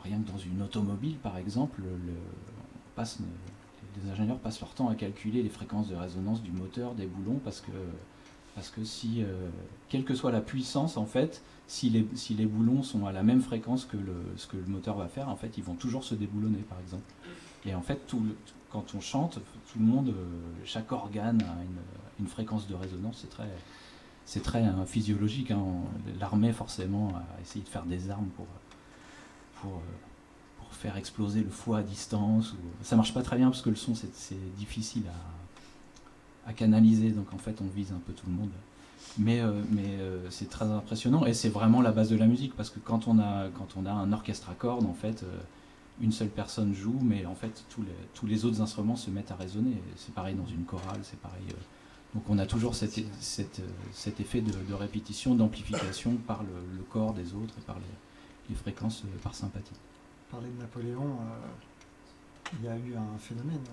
rien que dans une automobile par exemple, les ingénieurs passent leur temps à calculer les fréquences de résonance du moteur, des boulons, parce que si, quelle que soit la puissance, en fait, si les boulons sont à la même fréquence que ce que le moteur va faire, en fait, ils vont toujours se déboulonner, par exemple. Et en fait, quand on chante, tout le monde, chaque organe a une fréquence de résonance. C'est très physiologique. Hein. L'armée, forcément, a essayé de faire des armes pour faire exploser le foie à distance. Ça marche pas très bien parce que le son, c'est difficile à canaliser. Donc, en fait, on vise un peu tout le monde. Mais c'est très impressionnant et c'est vraiment la base de la musique, parce que quand on a un orchestre à cordes, en fait, une seule personne joue, mais en fait tous les autres instruments se mettent à résonner. C'est pareil dans une chorale, c'est pareil. Donc on a toujours cet effet de répétition, d'amplification par le corps des autres et par les fréquences par sympathie.
Parler de Napoléon, il y a eu un phénomène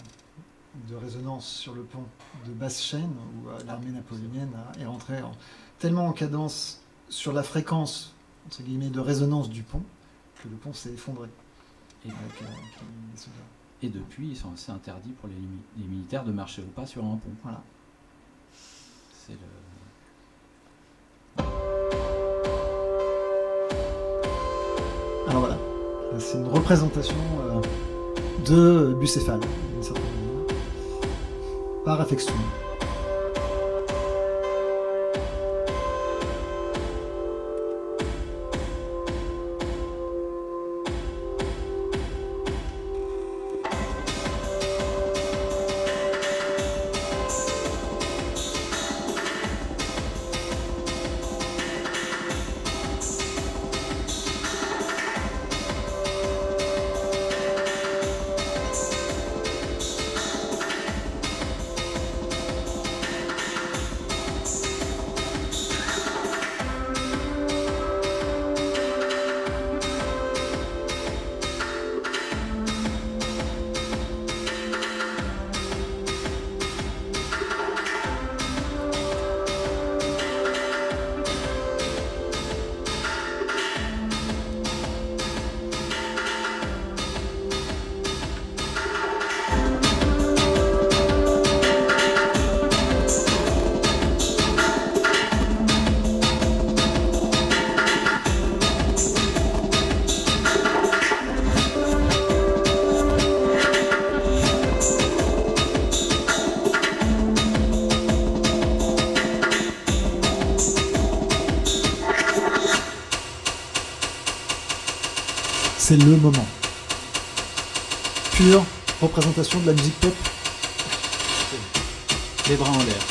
de résonance sur le pont de Basse-Chaîne, où l'armée napoléonienne est rentrée tellement en cadence sur la fréquence, entre guillemets, de résonance du pont, que le pont s'est effondré.
Et depuis, c'est interdit pour les militaires de marcher au pas sur un pont.
Voilà.
C'est
Alors voilà, c'est une représentation de Bucéphale, d'une certaine manière, par affection. C'est le moment. Pure représentation de la musique pop.
Les bras en l'air.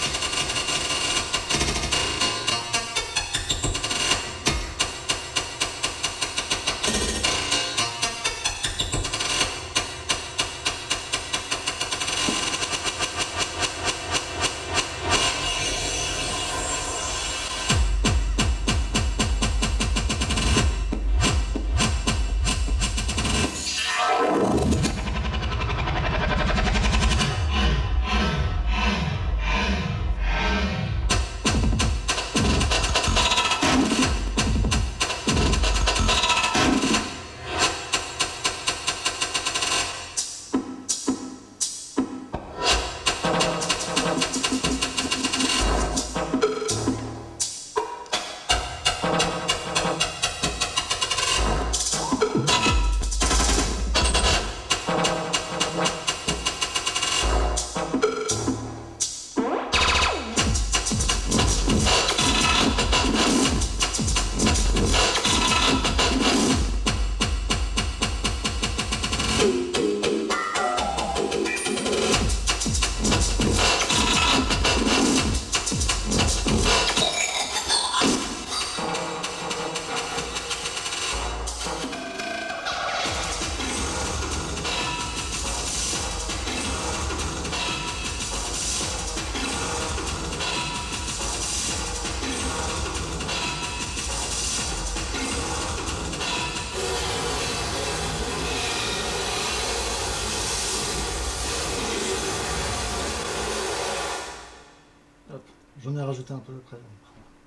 J'en ai rajouté un peu après,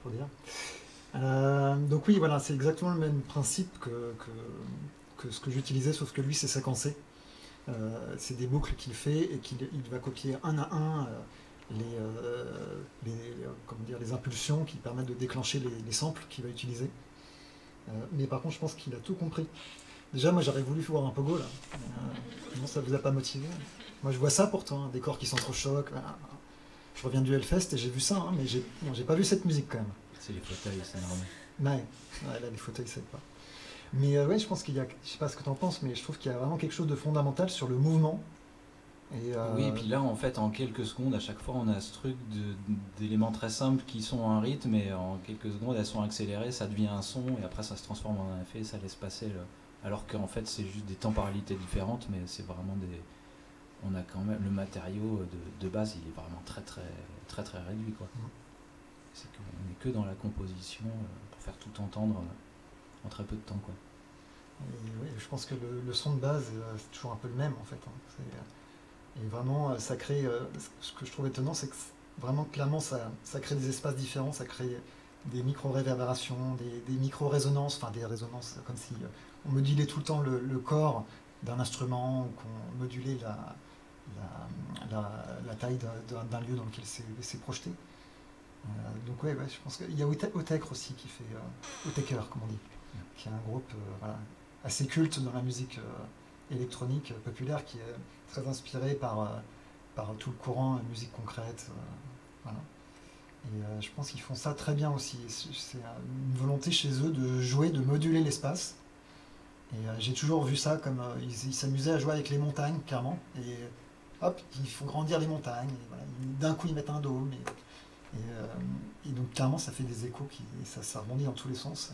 pour dire. Donc oui, voilà, c'est exactement le même principe que ce que j'utilisais, sauf que lui, c'est séquencé. C'est des boucles qu'il fait et qu'il va copier un à un comment dire, les impulsions qui permettent de déclencher les samples qu'il va utiliser. Mais par contre, je pense qu'il a tout compris. Déjà, moi, j'aurais voulu voir un pogo, là. Non, ça vous a pas motivé? Moi, je vois ça pourtant, des corps qui s'entrechoquent. Voilà. Je reviens du Hellfest et j'ai vu ça, hein, mais j'ai pas vu cette musique quand même.
C'est les fauteuils, c'est normal.
Ouais, là, les fauteuils, c'est pas. Mais ouais, je pense qu'il y a, je sais pas ce que tu en penses, mais je trouve qu'il y a vraiment quelque chose de fondamental sur le mouvement.
Oui, et puis là, en fait, en quelques secondes, à chaque fois, on a ce truc d'éléments très simples qui sont un rythme, et en quelques secondes, elles sont accélérées, ça devient un son, et après, ça se transforme en un effet, ça laisse passer alors qu'en fait, c'est juste des temporalités différentes, mais c'est vraiment des... On a quand même... Le matériau de base, il est vraiment très, très, très, très réduit, quoi. C'est qu'on n'est que dans la composition pour faire tout entendre en très peu de temps, quoi.
Et oui, je pense que le son de base, c'est toujours un peu le même, en fait. Hein. Et vraiment, ça crée. Ce que je trouve étonnant, c'est que vraiment, clairement, ça crée des espaces différents, ça crée des micro-réverbérations, des micro-résonances, enfin des résonances, comme si on modulait tout le temps le corps d'un instrument, ou qu'on modulait la taille d'un lieu dans lequel c'est projeté. Donc, ouais, je pense qu'il y a Otekre aussi qui fait. Oteker, comme on dit, qui est un groupe voilà, assez culte dans la musique électronique populaire, qui est très inspiré par tout le courant musique concrète. Voilà. Et je pense qu'ils font ça très bien aussi. C'est une volonté chez eux de jouer, de moduler l'espace. Et j'ai toujours vu ça comme ils s'amusaient à jouer avec les montagnes, clairement. Et hop, il faut grandir les montagnes. Et voilà. D'un coup, ils mettent un dôme. Et donc, clairement, ça fait des échos, ça rebondit dans tous les sens.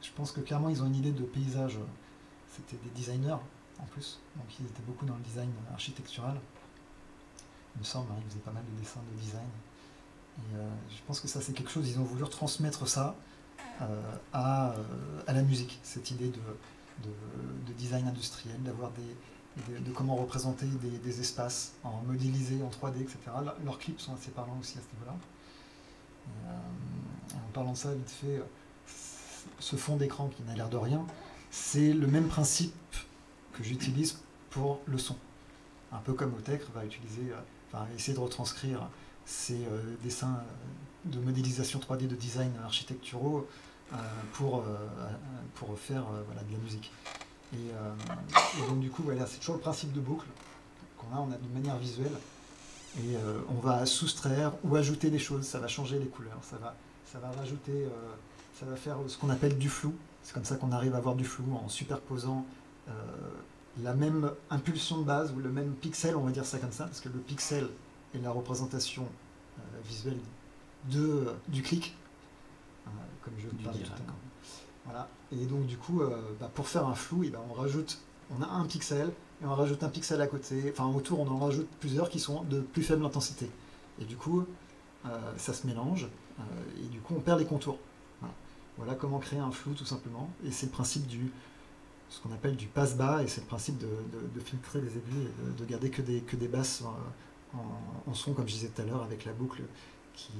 Je pense que clairement, ils ont une idée de paysage. C'était des designers en plus, donc ils étaient beaucoup dans le design architectural. Il me semble, hein, ils faisaient pas mal de dessins de design. Et je pense que ça, c'est quelque chose, ils ont voulu retransmettre ça à la musique, cette idée de design industriel, d'avoir de comment représenter des espaces en modélisé, en 3D, etc. Leurs clips sont assez parlants aussi à ce niveau-là. En parlant de ça, vite fait, ce fond d'écran qui n'a l'air de rien, c'est le même principe que j'utilise pour le son. Un peu comme Otekre va essayer de retranscrire ces dessins de modélisation 3D de design architecturaux pour faire voilà, de la musique. Et donc du coup, voilà, c'est toujours le principe de boucle on a de manière visuelle. Et on va soustraire ou ajouter des choses, ça va changer les couleurs, ça va rajouter, ça va faire ce qu'on appelle du flou. C'est comme ça qu'on arrive à avoir du flou en superposant la même impulsion de base ou le même pixel, on va dire ça comme ça, parce que le pixel est la représentation visuelle du clic, comme je parlais tout à l'heure. Voilà. Et donc du coup, pour faire un flou, on a un pixel, et on rajoute un pixel à côté, enfin autour on en rajoute plusieurs qui sont de plus faible intensité. Et du coup, ça se mélange, et du coup on perd les contours. Voilà comment créer un flou tout simplement, et c'est le principe ce qu'on appelle du passe-bas, et c'est le principe de filtrer les aigus et de garder que des basses en son, comme je disais tout à l'heure, avec la boucle qui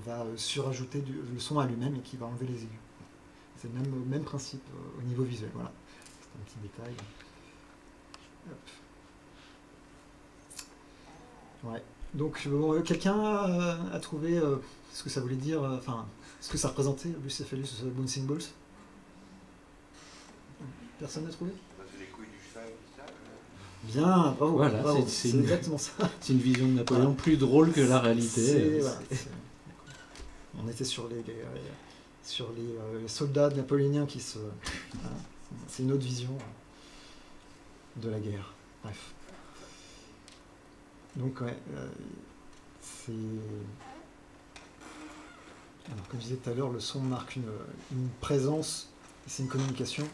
va surajouter le son à lui-même et qui va enlever les aigus. C'est le même principe au niveau visuel. Voilà, c'est un petit détail. Hop. Ouais. Donc, quelqu'un a trouvé ce que ça voulait dire, ce que ça représentait, Bucephalus Bouncing Balls? Personne n'a trouvé?
Les couilles du cheval, ça.
Bien, bravo.
Voilà,
bravo.
c'est
exactement ça.
C'est une vision de Napoléon plus drôle que la réalité.
On était sur les soldats napoléoniens qui se... c'est une autre vision de la guerre. Bref. Donc, ouais, c'est... Alors, comme je disais tout à l'heure, le son marque une présence, c'est une communication.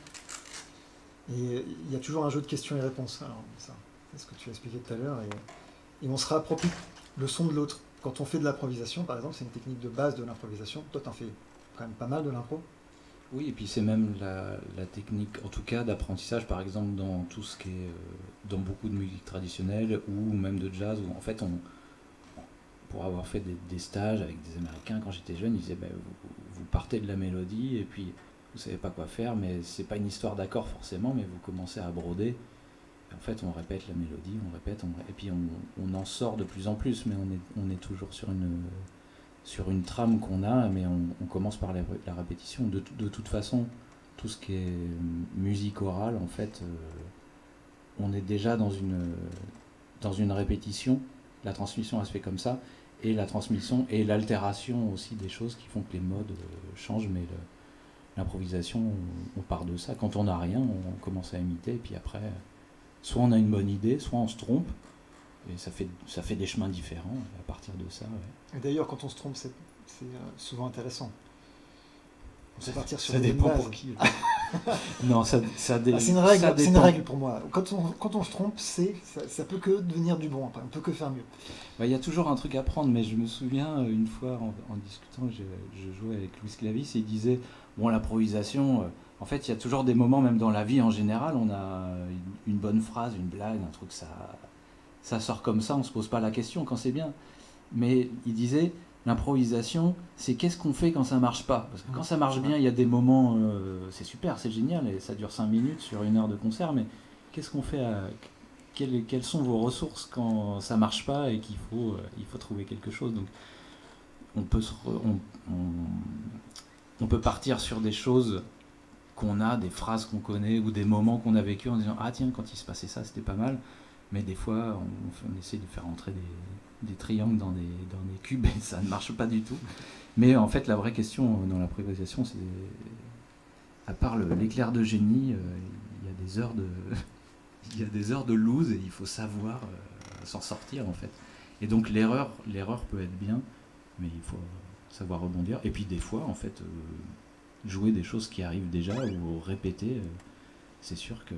Et il y a toujours un jeu de questions et réponses. Alors, ça, c'est ce que tu as expliqué tout à l'heure. Et on se réapproprie le son de l'autre. Quand on fait de l'improvisation, par exemple, c'est une technique de base de l'improvisation. Toi, t'en fais quand même pas mal de l'impro.
Oui, et puis c'est même la technique, en tout cas, d'apprentissage, par exemple, dans tout ce qui est... dans beaucoup de musique traditionnelle, ou même de jazz, où en fait, pour avoir fait des stages avec des Américains quand j'étais jeune, ils disaient vous partez de la mélodie et puis vous savez pas quoi faire, mais c'est pas une histoire d'accord forcément, mais vous commencez à broder. Et en fait, on répète la mélodie, on répète, et puis on en sort de plus en plus, mais on est toujours sur une trame qu'on a, mais on commence par la répétition. De toute façon, tout ce qui est musique orale, en fait, on est déjà dans une répétition. La transmission, elle se fait comme ça, et la transmission et l'altération aussi des choses qui font que les modes changent, mais l'improvisation, on part de ça. Quand on n'a rien, on commence à imiter, et puis après, soit on a une bonne idée, soit on se trompe, et ça fait des chemins différents, et à partir de ça, ouais.
Et d'ailleurs, quand on se trompe, c'est souvent intéressant. On peut partir sur
ça
une
dépend
base.
pour qui. Non, c'est
une règle pour moi. Quand on se trompe, ça peut que devenir du bon, après. On peut que faire mieux.
Il y a toujours un truc à prendre, mais je me souviens, une fois, en discutant, je jouais avec Louis Clavis, et il disait, bon, l'improvisation, en fait, il y a toujours des moments, même dans la vie en général, on a une bonne phrase, une blague, un truc, ça sort comme ça, on se pose pas la question quand c'est bien. Mais il disait, l'improvisation, c'est qu'est-ce qu'on fait quand ça marche pas. Parce que quand ça marche bien, il y a des moments, c'est super, c'est génial, et ça dure 5 minutes sur 1 heure de concert, mais qu'est-ce qu'on fait quelles sont vos ressources quand ça marche pas et qu'il faut trouver quelque chose. Donc on peut partir sur des choses qu'on a, des phrases qu'on connaît ou des moments qu'on a vécu en disant ah tiens, quand il se passait ça, c'était pas mal. Mais des fois, on essaie de faire entrer des triangles dans des cubes et ça ne marche pas du tout. Mais en fait, la vraie question dans l'improvisation, c'est, à part l'éclair de génie, il y a des heures de loose et il faut savoir s'en sortir en fait. Et donc l'erreur peut être bien, mais il faut savoir rebondir. Et puis des fois, en fait, jouer des choses qui arrivent déjà ou répéter, c'est sûr que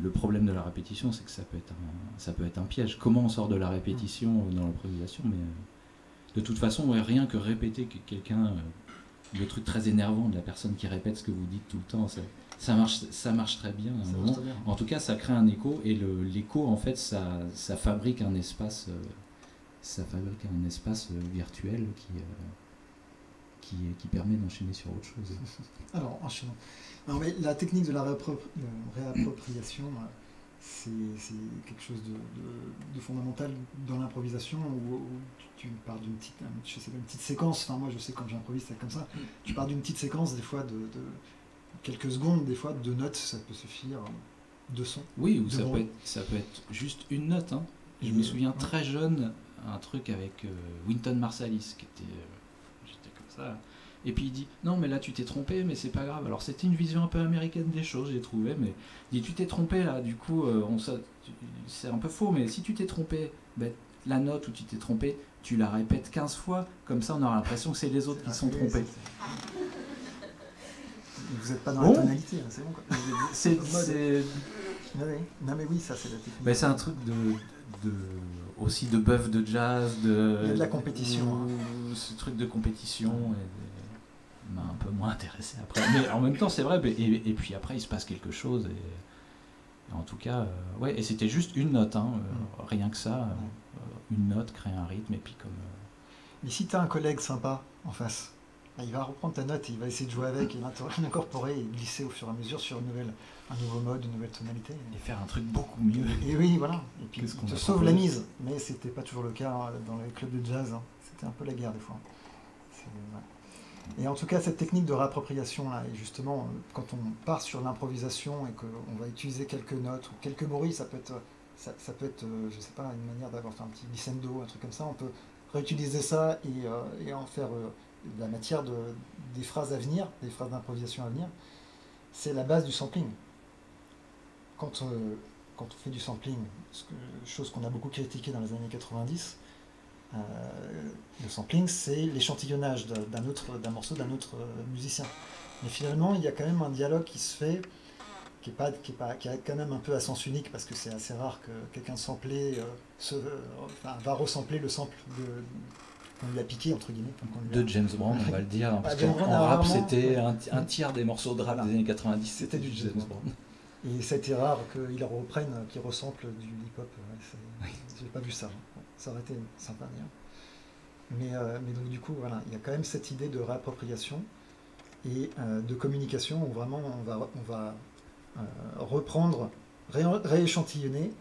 le problème de la répétition, c'est que ça peut être un piège. Comment on sort de la répétition dans l'improvisation? Mais de toute façon, rien que répéter que quelqu'un, le truc très énervant de la personne qui répète ce que vous dites tout le temps, ça marche très bien à un moment. En tout cas, ça crée un écho, et l'écho, en fait, ça fabrique un espace, virtuel qui permet d'enchaîner sur autre chose.
Alors, enchaînons. Non, mais la technique de la réappropriation, c'est quelque chose de fondamental dans l'improvisation, où tu pars d'une petite séquence. Enfin, moi, je sais quand j'improvise, c'est comme ça. Tu pars d'une petite séquence, des fois de quelques secondes, des fois de notes, ça peut suffire, de sons.
Oui, ou ça peut être juste une note. Hein. Je me souviens très jeune, un truc avec Wynton Marsalis, qui était... j'étais comme ça. Et puis il dit, non mais là tu t'es trompé, mais c'est pas grave. Alors c'était une vision un peu américaine des choses, j'ai trouvé, mais il dit, tu t'es trompé là, du coup, c'est un peu faux, mais si tu t'es trompé, la note où tu t'es trompé, tu la répètes 15 fois, comme ça on aura l'impression que c'est les autres qui sont trompés.
Vous n'êtes pas dans la tonalité, hein, c'est bon quoi. Non mais oui, ça c'est la technique.
C'est un truc aussi de bœuf de jazz, il y
a de la compétition.
Ce truc de compétition m'a un peu moins intéressé après. Mais en même temps, c'est vrai, et puis après, il se passe quelque chose. Et en tout cas, ouais, et c'était juste une note, hein, rien que ça. Une note crée un rythme, et puis comme...
Mais si tu as un collègue sympa en face, il va reprendre ta note et il va essayer de jouer avec, et l'incorporer et glisser au fur et à mesure sur un nouveau mode, une nouvelle tonalité.
Et faire un truc beaucoup mieux.
Et oui, voilà. Et puis il te sauve la mise. Mais c'était pas toujours le cas dans les clubs de jazz. Hein. C'était un peu la guerre des fois. Et en tout cas, cette technique de réappropriation, là, et justement, quand on part sur l'improvisation et qu'on va utiliser quelques notes ou quelques bruits, ça peut être, je sais pas, une manière d'avoir un petit glissando, un truc comme ça. On peut réutiliser ça et en faire de la matière des phrases à venir, des phrases d'improvisation à venir. C'est la base du sampling. Quand on fait du sampling, chose qu'on a beaucoup critiquée dans les années 90, le sampling, c'est l'échantillonnage d'un morceau d'un autre musicien. Mais finalement, il y a quand même un dialogue qui se fait, qui est quand même un peu à sens unique, parce que c'est assez rare que quelqu'un samplé va resampler le sample qu'on lui a piqué, entre guillemets.
De James Brown, on va le dire, parce qu'en rap, c'était un tiers des morceaux de rap des années 90, c'était du James Brown.
Et c'était rare qu'ils reprennent, qu'ils ressemblent du hip-hop. J'ai pas vu ça. Bon, ça aurait été sympa d'ailleurs. Mais donc du coup, voilà, il y a quand même cette idée de réappropriation et de communication où vraiment on va reprendre, rééchantillonner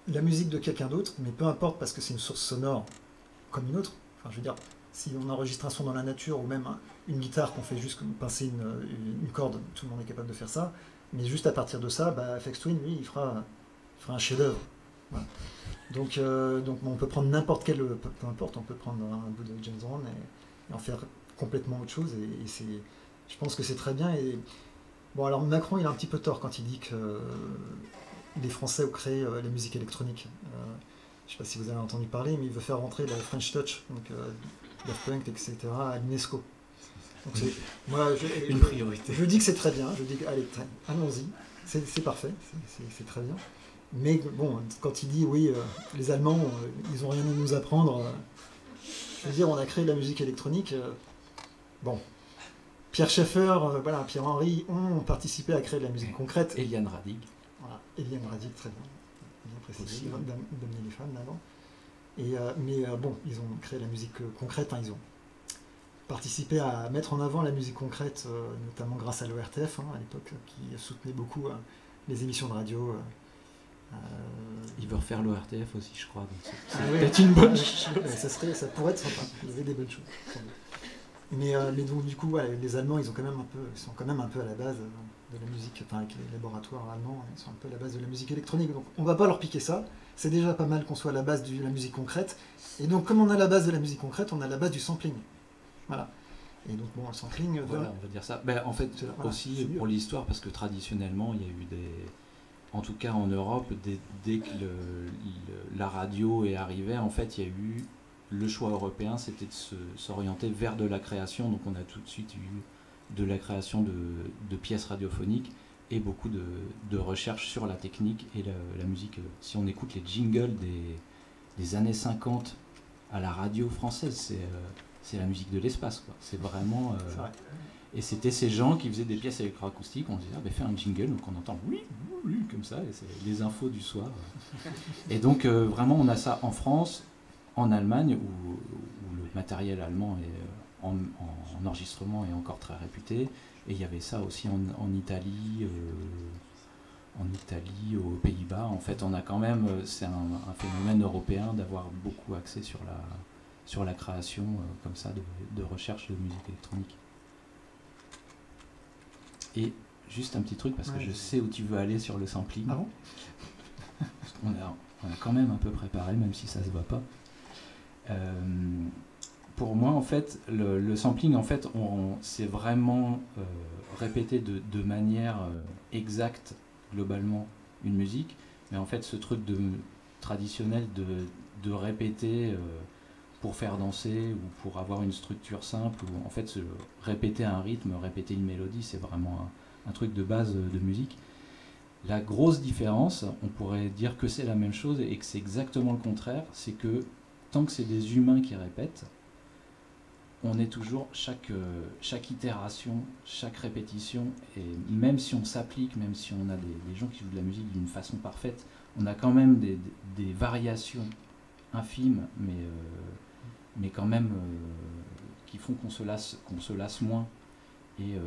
la musique de quelqu'un d'autre, mais peu importe parce que c'est une source sonore comme une autre. Enfin, je veux dire, si on enregistre un son dans la nature ou même une guitare qu'on fait juste pincer une corde, tout le monde est capable de faire ça. Mais juste à partir de ça, FX Twin, lui, il fera un chef-d'œuvre. Voilà. Donc on peut prendre n'importe quel, peu importe, on peut prendre un bout de James Brown et en faire complètement autre chose. Et je pense que c'est très bien. Et bon, alors Macron, il a un petit peu tort quand il dit que les Français ont créé la musique électronique. Je ne sais pas si vous avez entendu parler, mais il veut faire rentrer la French Touch, donc Daft Punk, etc., à l'UNESCO. Donc moi,
une priorité.
Je dis que c'est très bien. Je dis allez, allons-y, c'est parfait, c'est très bien. Mais bon, quand il dit oui, les Allemands, ils n'ont rien à nous apprendre. Je veux dire, on a créé de la musique électronique. Bon, Pierre Schaeffer, voilà, Pierre Henry ont participé à créer de la musique concrète.
Eliane Radig.
Voilà, Eliane Radig, très bien. Bien précisé, d'amener les femmes d'avant. Mais bon, ils ont créé de la musique concrète, hein, ils ont participé à mettre en avant la musique concrète, notamment grâce à l'ORTF, à l'époque, qui soutenait beaucoup les émissions de radio.
Il veut refaire l'ORTF aussi, je crois. C'est
ouais,
peut-être une bonne chose.
Ça pourrait être sympa. Il y avait des bonnes choses. Mais donc du coup, ouais, les Allemands, ils sont quand même un peu à la base de la musique, enfin avec les laboratoires allemands, ils sont un peu à la base de la musique électronique. Donc on va pas leur piquer ça. C'est déjà pas mal qu'on soit à la base de la musique concrète. Et donc comme on a la base de la musique concrète, on a la base du sampling. Voilà. Et donc bon, le sampling.
Voilà, on va dire ça. Ben, en fait,
voilà,
aussi pour l'histoire, parce que traditionnellement, il y a eu des. En tout cas en Europe, dès que la radio est arrivée, en fait, il y a eu le choix européen, c'était de s'orienter vers de la création. Donc on a tout de suite eu de la création de pièces radiophoniques et beaucoup de recherches sur la technique et la musique. Si on écoute les jingles des années 50 à la radio française, c'est la musique de l'espace, quoi. C'est vraiment...
C'est vrai.
Et c'était ces gens qui faisaient des pièces électroacoustiques, on disait fais un jingle, donc on entend oui, comme ça, et c'est les infos du soir. Et donc vraiment on a ça en France, en Allemagne, où le matériel allemand est, en enregistrement est encore très réputé, et il y avait ça aussi en Italie, aux Pays-Bas. En fait on a quand même, c'est un phénomène européen d'avoir beaucoup axé sur la création comme ça de recherche de musique électronique. Et juste un petit truc, parce que je sais où tu veux aller sur le sampling.
Ah bon?
On a quand même un peu préparé, même si ça se voit pas. Pour moi, en fait, le sampling, en fait, c'est vraiment répété de manière exacte, globalement, une musique. Mais en fait, ce truc traditionnel de répéter pour faire danser ou pour avoir une structure simple, ou en fait répéter un rythme, répéter une mélodie, c'est vraiment un truc de base de musique. La grosse différence, on pourrait dire que c'est la même chose et que c'est exactement le contraire, c'est que tant que c'est des humains qui répètent, on est toujours, chaque itération, chaque répétition, et même si on s'applique, même si on a des gens qui jouent de la musique d'une façon parfaite, on a quand même des variations infimes, mais quand même qui font qu'on se lasse moins. Et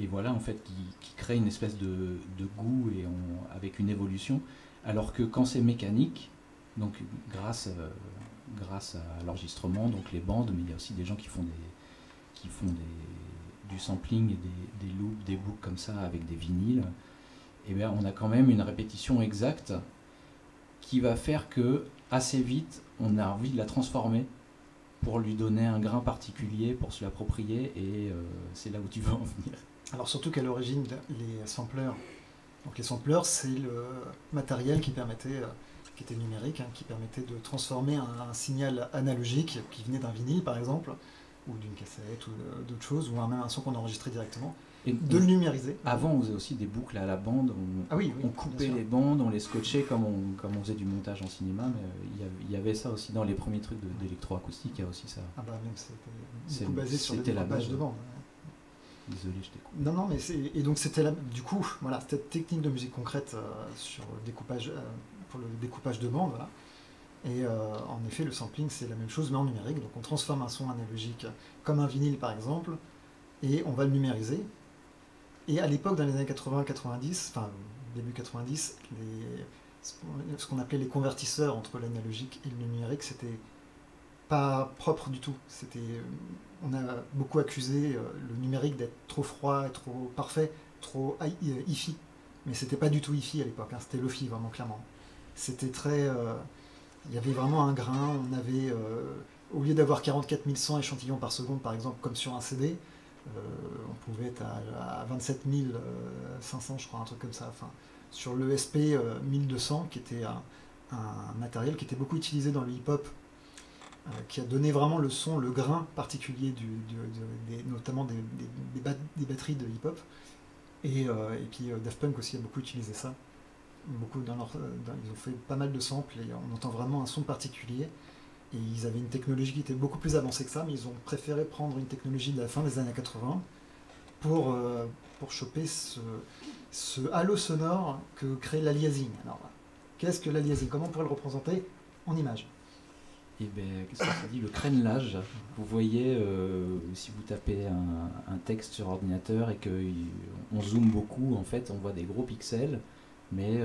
voilà, en fait, qui crée une espèce de goût avec une évolution, alors que quand c'est mécanique, donc grâce à l'enregistrement, donc les bandes, mais il y a aussi des gens qui font du sampling et des loops, des boucles comme ça avec des vinyles, et bien on a quand même une répétition exacte qui va faire que assez vite on a envie de la transformer pour lui donner un grain particulier, pour se l'approprier, et c'est là où tu veux en venir.
Alors surtout qu'à l'origine, les sampleurs, donc les sampleurs, c'est le matériel qui était numérique, qui permettait de transformer un signal analogique qui venait d'un vinyle par exemple, ou d'une cassette, ou d'autre chose, ou même un son qu'on enregistrait directement, et de le numériser.
Avant, on faisait aussi des boucles à la bande, on coupait les bandes, on les scotchait comme on faisait du montage en cinéma, mais il y avait ça aussi dans les premiers trucs d'électroacoustique, il y a aussi ça.
Ah bah même c'était basé sur le découpage de bandes.
Désolé, je t'écoute.
Non, non, mais et donc c'était du coup, voilà, cette technique de musique concrète sur le découpage, pour le découpage de bandes, voilà. Et en effet, le sampling, c'est la même chose, mais en numérique. Donc on transforme un son analogique comme un vinyle, par exemple, et on va le numériser. Et à l'époque, dans les années 80-90, enfin début 90, ce qu'on appelait les convertisseurs entre l'analogique et le numérique, c'était pas propre du tout. On a beaucoup accusé le numérique d'être trop froid, trop parfait, trop hi-fi. Mais c'était pas du tout hi-fi à l'époque, hein, c'était lo-fi, vraiment clairement. C'était très... il y avait vraiment un grain, on avait... au lieu d'avoir 44 100 échantillons par seconde, par exemple, comme sur un CD, on pouvait être à 27 500, je crois, un truc comme ça. Enfin, sur l'ESP 1200, qui était un matériel qui était beaucoup utilisé dans le hip-hop, qui a donné vraiment le son, le grain particulier, notamment des batteries de hip-hop. Et puis Daft Punk aussi a beaucoup utilisé ça. Ils ont fait pas mal de samples et on entend vraiment un son particulier. Et ils avaient une technologie qui était beaucoup plus avancée que ça, mais ils ont préféré prendre une technologie de la fin des années 80 pour choper ce halo sonore que crée l'aliasing. Alors, qu'est-ce que l'aliasing? Comment on pourrait le représenter en images?
Et bien, qu'est-ce que ça dit? Le crénelage. Vous voyez, si vous tapez un texte sur ordinateur et qu'on zoome beaucoup, en fait, on voit des gros pixels, mais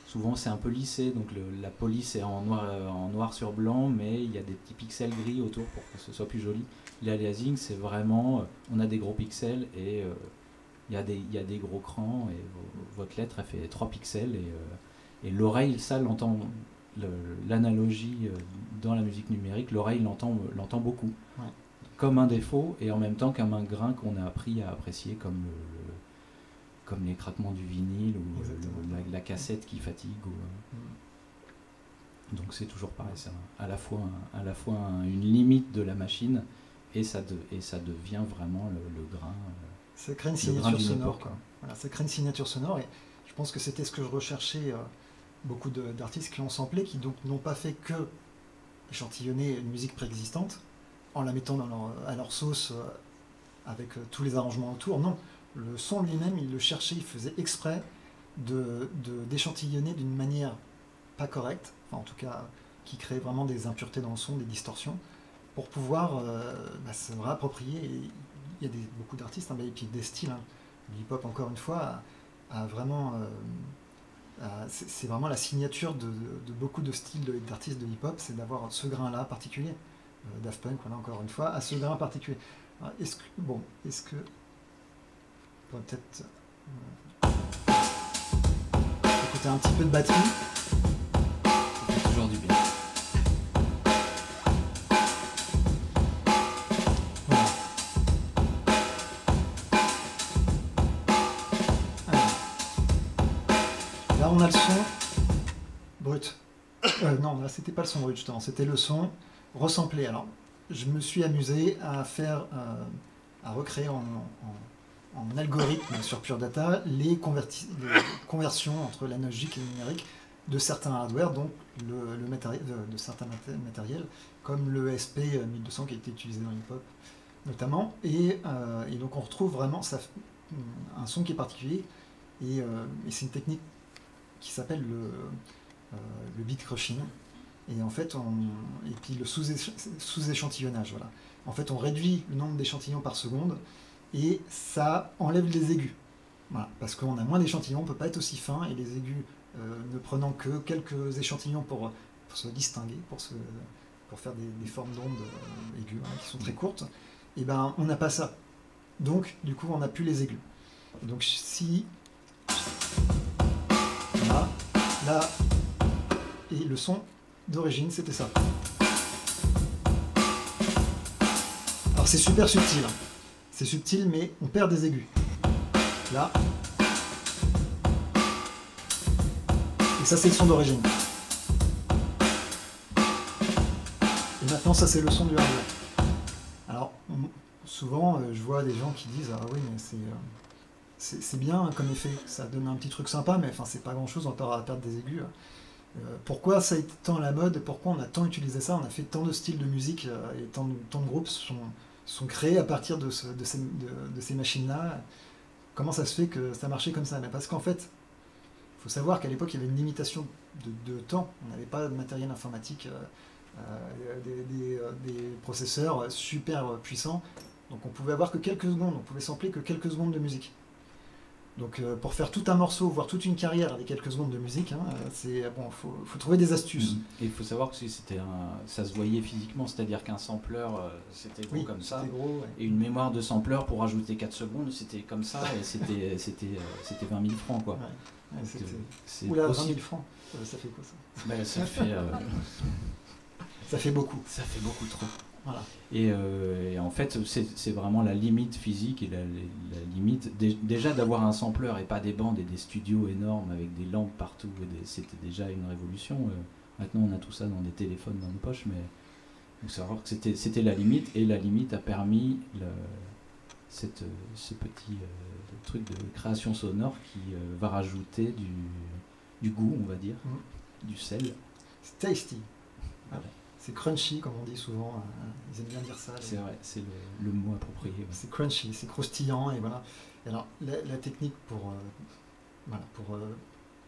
souvent c'est un peu lissé, donc la police est en noir sur blanc, mais il y a des petits pixels gris autour pour que ce soit plus joli. L'aliasing, c'est vraiment, on a des gros pixels et il y a des gros crans, et votre lettre, elle fait 3 pixels, et l'oreille, ça l'entend. L'analogie dans la musique numérique, l'oreille l'entend beaucoup,
ouais.
Comme un défaut et en même temps comme un grain qu'on a appris à apprécier, comme les craquements du vinyle ou la cassette qui fatigue. Donc c'est toujours pareil, c'est à la fois une limite de la machine et ça devient vraiment le grain.
Ça crée une signature sonore, quoi. Voilà, ça crée une signature sonore, et je pense que c'était ce que je recherchais. Beaucoup d'artistes qui ont samplé, qui donc n'ont pas fait que échantillonner une musique préexistante en la mettant à leur sauce avec tous les arrangements autour. Non, le son lui-même, il le cherchait, il faisait exprès d'échantillonner d'une manière pas correcte, enfin en tout cas qui crée vraiment des impuretés dans le son, des distorsions, pour pouvoir se réapproprier. Et il y a beaucoup d'artistes, et puis des styles, hein. Le hip-hop, encore une fois, a vraiment... c'est vraiment la signature de beaucoup de styles d'artistes de hip-hop, c'est d'avoir ce grain-là particulier. Daft Punk, voilà, encore une fois, a ce grain particulier. Alors, est-ce que on pourrait peut-être écouter un petit peu de batterie?
Ça fait toujours du bien.
Là, on a le son brut. Non, là, c'était pas le son brut, justement. C'était le son resamplé. Alors, je me suis amusé à recréer en algorithme sur Pure Data les conversions entre l'analogique et le numérique de certains hardware, donc le matériel, de certains matériels, comme le SP 1200 qui a été utilisé dans l'hip-hop notamment. Et donc, on retrouve vraiment un son qui est particulier. Et c'est une technique qui s'appelle le beat crushing, et en fait et puis le sous-échantillonnage, voilà. En fait, on réduit le nombre d'échantillons par seconde et ça enlève les aigus, voilà, parce qu'on a moins d'échantillons, on ne peut pas être aussi fin, et les aigus ne prenant que quelques échantillons pour se distinguer, pour faire des formes d'ondes aiguës, voilà, qui sont très courtes, et ben on n'a pas ça, donc du coup on n'a plus les aigus. Donc si là, et le son d'origine, c'était ça. Alors c'est super subtil, hein. C'est subtil, mais on perd des aigus. Là. Et ça, c'est le son d'origine. Et maintenant, ça, c'est le son du hardware. Alors, souvent, je vois des gens qui disent « Ah oui, mais c'est bien comme effet, ça donne un petit truc sympa, mais enfin, c'est pas grand-chose, on aura à perdre des aigus. » Pourquoi ça a été tant la mode, pourquoi on a tant utilisé ça, on a fait tant de styles de musique et tant de groupes sont créés à partir de ces machines-là. Comment ça se fait que ça marchait comme ça? Mais parce qu'en fait, il faut savoir qu'à l'époque, il y avait une limitation de temps. On n'avait pas de matériel informatique, des processeurs super puissants. Donc on pouvait avoir que quelques secondes, on pouvait sampler que quelques secondes de musique. Donc pour faire tout un morceau, voire toute une carrière avec quelques secondes de musique, faut trouver des astuces.
Et il faut savoir que ça se voyait physiquement, c'est-à-dire qu'un sampleur, c'était gros comme ça,
gros, ouais.
Et une mémoire de sampleur pour ajouter 4 secondes, c'était comme ça, et c'était 20 000 francs, quoi.
Ouais, c'est
Oula,
20 000 francs, ça fait quoi ça?
Ben, ça fait...
ça fait beaucoup.
Ça fait beaucoup trop.
Voilà.
Et en fait, c'est vraiment la limite physique et la limite déjà d'avoir un sampleur et pas des bandes et des studios énormes avec des lampes partout. C'était déjà une révolution. Maintenant, on a tout ça dans des téléphones dans nos poches, mais il faut savoir que c'était la limite, et la limite a permis ce petit truc de création sonore qui va rajouter du goût, on va dire, du sel.
C'est tasty.
Voilà.
C'est crunchy, comme on dit souvent. Ils aiment bien dire ça.
C'est vrai, c'est le mot approprié. Ouais.
C'est crunchy, c'est croustillant, et voilà. Et alors, la technique pour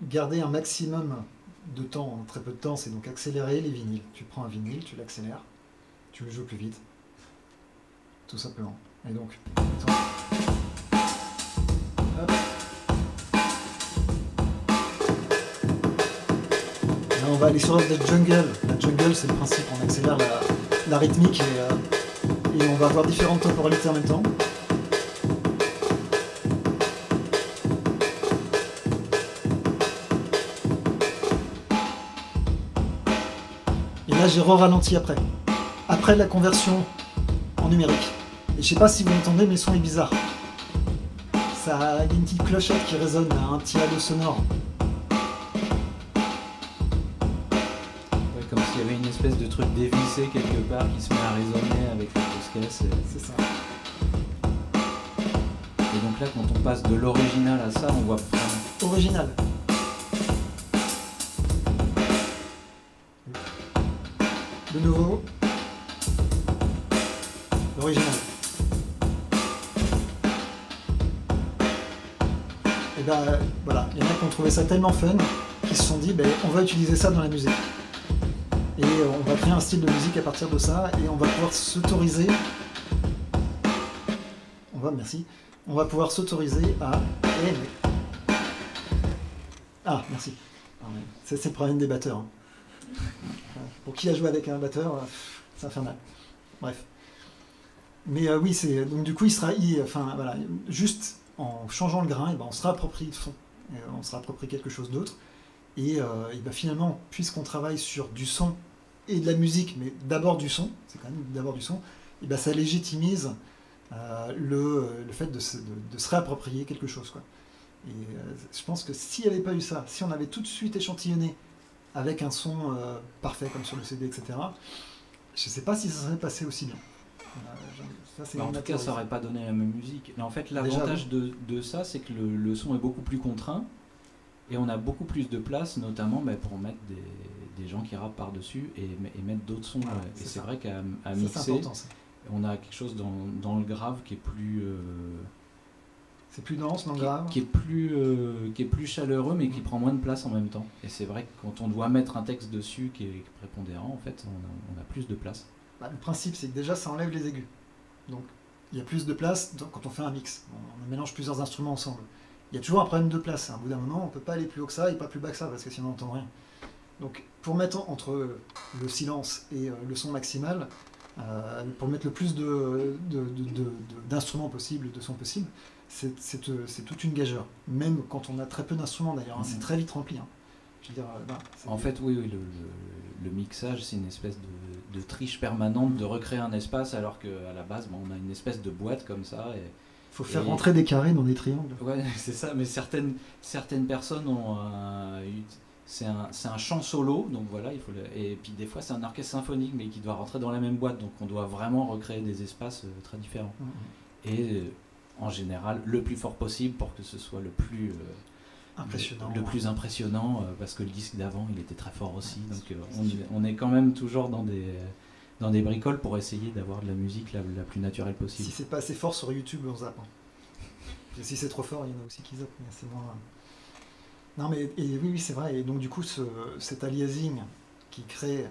garder un maximum de temps en très peu de temps, c'est donc accélérer les vinyles. Tu prends un vinyle, tu l'accélères, tu le joues plus vite, tout simplement. Et donc, attends. Hop. Là, on va aller sur la jungle. La jungle, c'est le principe, on accélère la rythmique, et on va avoir différentes temporalités en même temps. Et là, j'ai ralenti après la conversion en numérique. Et je sais pas si vous entendez, mais le son est bizarre. Il y a une petite clochette qui résonne, un petit halo sonore.
Ouais, comme s'il y avait une espèce de truc dévissé quelque part qui se met à résonner avec la grosse caisse.
C'est ça.
Et donc là, quand on passe de l'original à ça, on voit vraiment...
Original. De nouveau. L'original. Et ben voilà, il y en a qui ont trouvé ça tellement fun qu'ils se sont dit on va utiliser ça dans la musique. Et on va créer un style de musique à partir de ça, et on va pouvoir s'autoriser. On va pouvoir s'autoriser à. Ah, merci. C'est le problème des batteurs. Hein. Pour qui a joué avec un batteur, c'est infernal. Bref. Mais oui, donc du coup, juste en changeant le grain, on se réapproprie le son, on se réapproprie quelque chose d'autre, et finalement, puisqu'on travaille sur du son et de la musique, mais d'abord du son, c'est quand même d'abord du son, et ça légitimise le fait de se réapproprier quelque chose, quoi. Et je pense que s'il n'y avait pas eu ça, si on avait tout de suite échantillonné avec un son parfait comme sur le CD, etc., je ne sais pas si ça serait passé aussi bien.
En tout cas, ça n'aurait pas donné la même musique. Mais en fait, l'avantage de ça, c'est que le son est beaucoup plus contraint, et on a beaucoup plus de place, notamment pour mettre des gens qui rappent par-dessus, et mettre d'autres sons.
Voilà,
et c'est vrai qu'à mixer,
important,
on a quelque chose dans le grave qui est plus...
c'est plus dense, non grave.
Qui est plus chaleureux, mais qui prend moins de place en même temps. Et c'est vrai que quand on doit mettre un texte dessus qui est prépondérant, en fait, on a plus de place.
Le principe, c'est que déjà, ça enlève les aigus. Donc, il y a plus de place quand on fait un mix. On mélange plusieurs instruments ensemble. Il y a toujours un problème de place. À un bout d'un moment, on ne peut pas aller plus haut que ça et pas plus bas que ça, parce que sinon on n'entend rien. Donc, pour mettre entre le silence et le son maximal, pour mettre le plus d'instruments possible, de sons possibles, c'est toute une gageure. Même quand on a très peu d'instruments, d'ailleurs, c'est très vite rempli. Je veux dire,
en fait, oui, le mixage, c'est une espèce de triche permanente de recréer un espace, alors qu'à la base, on a une espèce de boîte comme ça. Il
faut faire rentrer des carrés dans des triangles.
Ouais, c'est ça, mais certaines personnes ont c'est un chant solo, donc voilà, et puis des fois c'est un orchestre symphonique, mais qui doit rentrer dans la même boîte, donc on doit vraiment recréer des espaces très différents. Et en général, le plus fort possible pour que ce soit le plus impressionnant, parce que le disque d'avant, il était très fort aussi, donc on est quand même toujours dans dans des bricoles pour essayer d'avoir de la musique la plus naturelle possible.
Si c'est pas assez fort sur YouTube, on zappe. Hein. Et si c'est trop fort, il y en a aussi qui zappent, mais c'est moins... Non mais oui, c'est vrai. Et donc du coup, cet aliasing qui crée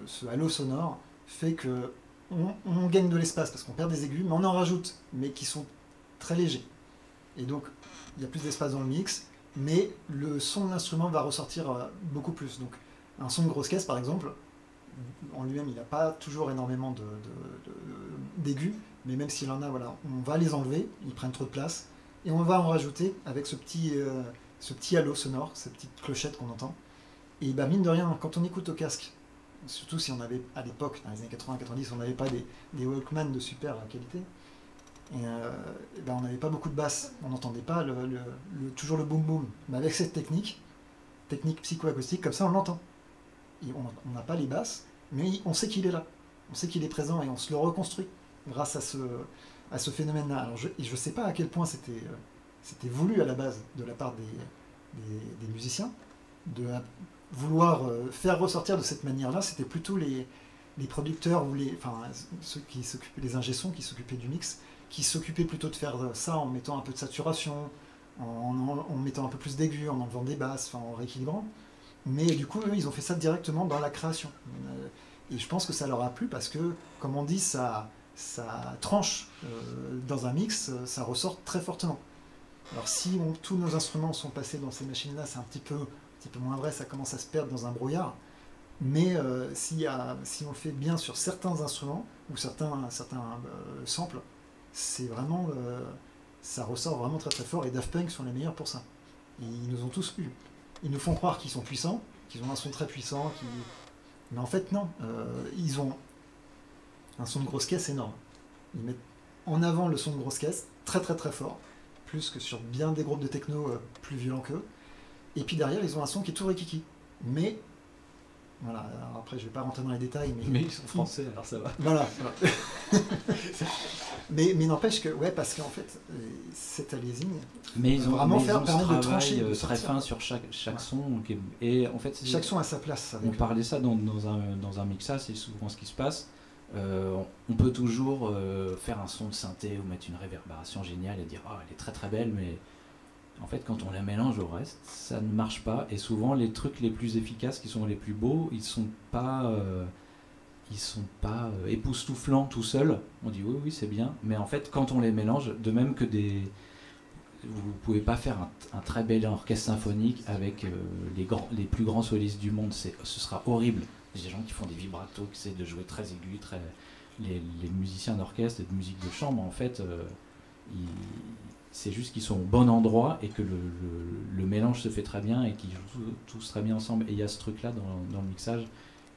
ce halo sonore fait que on gagne de l'espace parce qu'on perd des aigus, mais on en rajoute, mais qui sont très légers. Et donc, il y a plus d'espace dans le mix, mais le son de l'instrument va ressortir beaucoup plus. Donc, un son de grosse caisse, par exemple, en lui-même, il n'a pas toujours énormément d'aigus, mais même s'il en a, voilà, on va les enlever, ils prennent trop de place, et on va en rajouter avec ce petit halo sonore, ces petites clochettes qu'on entend. Et bah, mine de rien, quand on écoute au casque, surtout si on avait, à l'époque, dans les années 80-90, on n'avait pas des Walkman de super qualité, et ben on n'avait pas beaucoup de basse, on n'entendait pas toujours le boom boom. Mais avec cette technique psychoacoustique, comme ça on l'entend. Et on n'a pas les basses, mais on sait qu'il est là, on sait qu'il est présent et on se le reconstruit grâce à ce phénomène-là. Alors je ne sais pas à quel point c'était voulu à la base de la part des musiciens, de vouloir faire ressortir de cette manière-là. C'était plutôt les producteurs ou ceux qui s'occupaient, les ingé-sons qui s'occupaient du mix, qui s'occupaient plutôt de faire ça en mettant un peu de saturation, en mettant un peu plus d'aigus, en enlevant des basses, en rééquilibrant. Mais du coup, eux, ils ont fait ça directement dans la création. Et je pense que ça leur a plu parce que, comme on dit, ça tranche dans un mix, ça ressort très fortement. Alors si tous nos instruments sont passés dans ces machines-là, c'est un petit peu moins vrai, ça commence à se perdre dans un brouillard. Mais si on le fait bien sur certains instruments ou certains samples, c'est vraiment, ça ressort vraiment très très fort. Et Daft Punk sont les meilleurs pour ça. Et ils nous ont tous eu. Ils nous font croire qu'ils sont puissants, qu'ils ont un son très puissant, mais en fait non. Ils ont un son de grosse caisse énorme. Ils mettent en avant le son de grosse caisse très très très fort, plus que sur bien des groupes de techno plus violents qu'eux. Et puis derrière, ils ont un son qui est tout rikiki. Mais voilà, alors après je vais pas rentrer dans les détails, mais
ils sont français, alors ça va.
Voilà. mais n'empêche que, ouais, parce qu'en fait, cet aliasing,
mais ils ont
vraiment
permet
de trancher, de
très fin sur chaque son. Et en fait,
chaque son a sa place.
On parlait ça dans un mixage, c'est souvent ce qui se passe. On peut toujours faire un son de synthé ou mettre une réverbération géniale et dire « Ah, elle est très très belle », mais en fait, quand on la mélange au reste, ça ne marche pas. Et souvent, les trucs les plus efficaces, qui sont les plus beaux, ils sont pas époustouflants tout seuls. On dit oui, c'est bien. Mais en fait, quand on les mélange, de même que vous pouvez pas faire un très bel orchestre symphonique avec les plus grands solistes du monde. Ce sera horrible. Il y a des gens qui font des vibratos, qui essaient de jouer très aigus, les musiciens d'orchestre et de musique de chambre, en fait, c'est juste qu'ils sont au bon endroit et que le mélange se fait très bien et qu'ils jouent tous très bien ensemble. Et il y a ce truc-là dans le mixage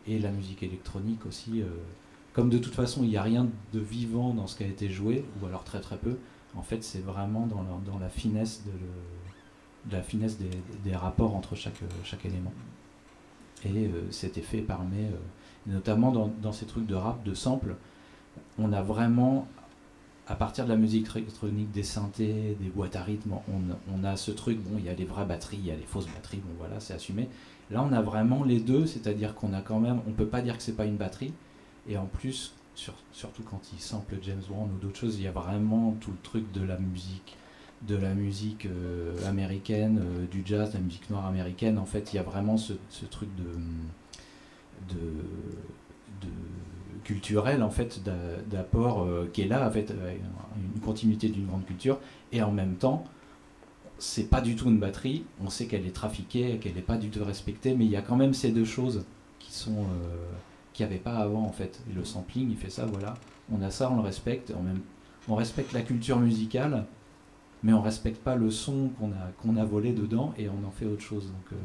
et la musique électronique aussi. Comme de toute façon, il n'y a rien de vivant dans ce qui a été joué, ou alors très très peu, en fait, c'est vraiment dans la finesse des rapports entre chaque élément. Et cet effet permet, notamment dans ces trucs de rap, de sample, on a vraiment, à partir de la musique électronique, des synthés, des boîtes à rythme, on a ce truc, bon, il y a les vraies batteries, il y a les fausses batteries, bon voilà, c'est assumé. Là, on a vraiment les deux, c'est-à-dire qu'on a quand même, on peut pas dire que c'est pas une batterie, et en plus, surtout quand il sample James Brown ou d'autres choses, il y a vraiment tout le truc de la musique américaine, du jazz, de la musique noire américaine. En fait, il y a vraiment ce truc de culturel, en fait, d'apport qui est là, en fait, une continuité d'une grande culture, et en même temps, c'est pas du tout une batterie, on sait qu'elle est trafiquée, qu'elle n'est pas du tout respectée, mais il y a quand même ces deux choses qu'il n'y avait pas avant, en fait. Et le sampling, il fait ça, voilà, on a ça, on le respecte, on respecte la culture musicale, mais on respecte pas le son qu'on a volé dedans, et on en fait autre chose. Donc,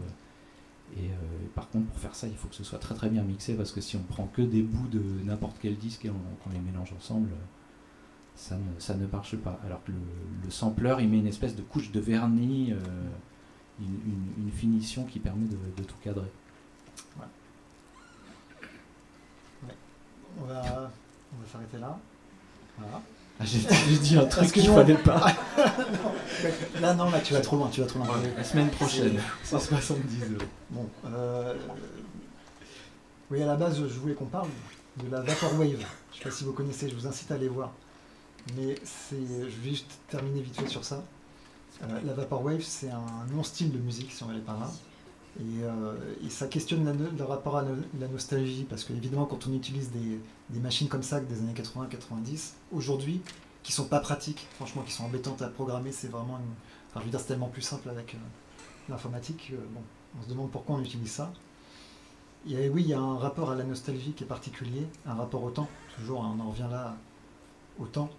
par contre, pour faire ça, il faut que ce soit très très bien mixé, parce que si on prend que des bouts de n'importe quel disque et qu'on les mélange ensemble, ça ne marche pas. Alors que le sampler, il met une espèce de couche de vernis, une finition qui permet de tout cadrer.
Ouais. Ouais. On va s'arrêter là. Voilà.
Ah, j'ai dit un truc qu'il fallait pas.
non, là tu vas trop loin.
La semaine prochaine, 170 €.
Bon, Oui, à la base, je voulais qu'on parle de la Vaporwave. Je ne sais pas si vous connaissez, je vous incite à aller voir. Mais je vais juste terminer vite fait sur ça. La Vaporwave, c'est un non-style de musique, si on va aller par là. Et ça questionne le rapport à la nostalgie, parce qu'évidemment, quand on utilise des machines comme ça, des années 80-90, aujourd'hui, qui sont pas pratiques, franchement, qui sont embêtantes à programmer, c'est vraiment enfin, je veux dire, c'est tellement plus simple avec l'informatique. Bon, on se demande pourquoi on utilise ça. Et oui, il y a un rapport à la nostalgie qui est particulier, un rapport au temps, toujours, hein, on en revient là, au temps.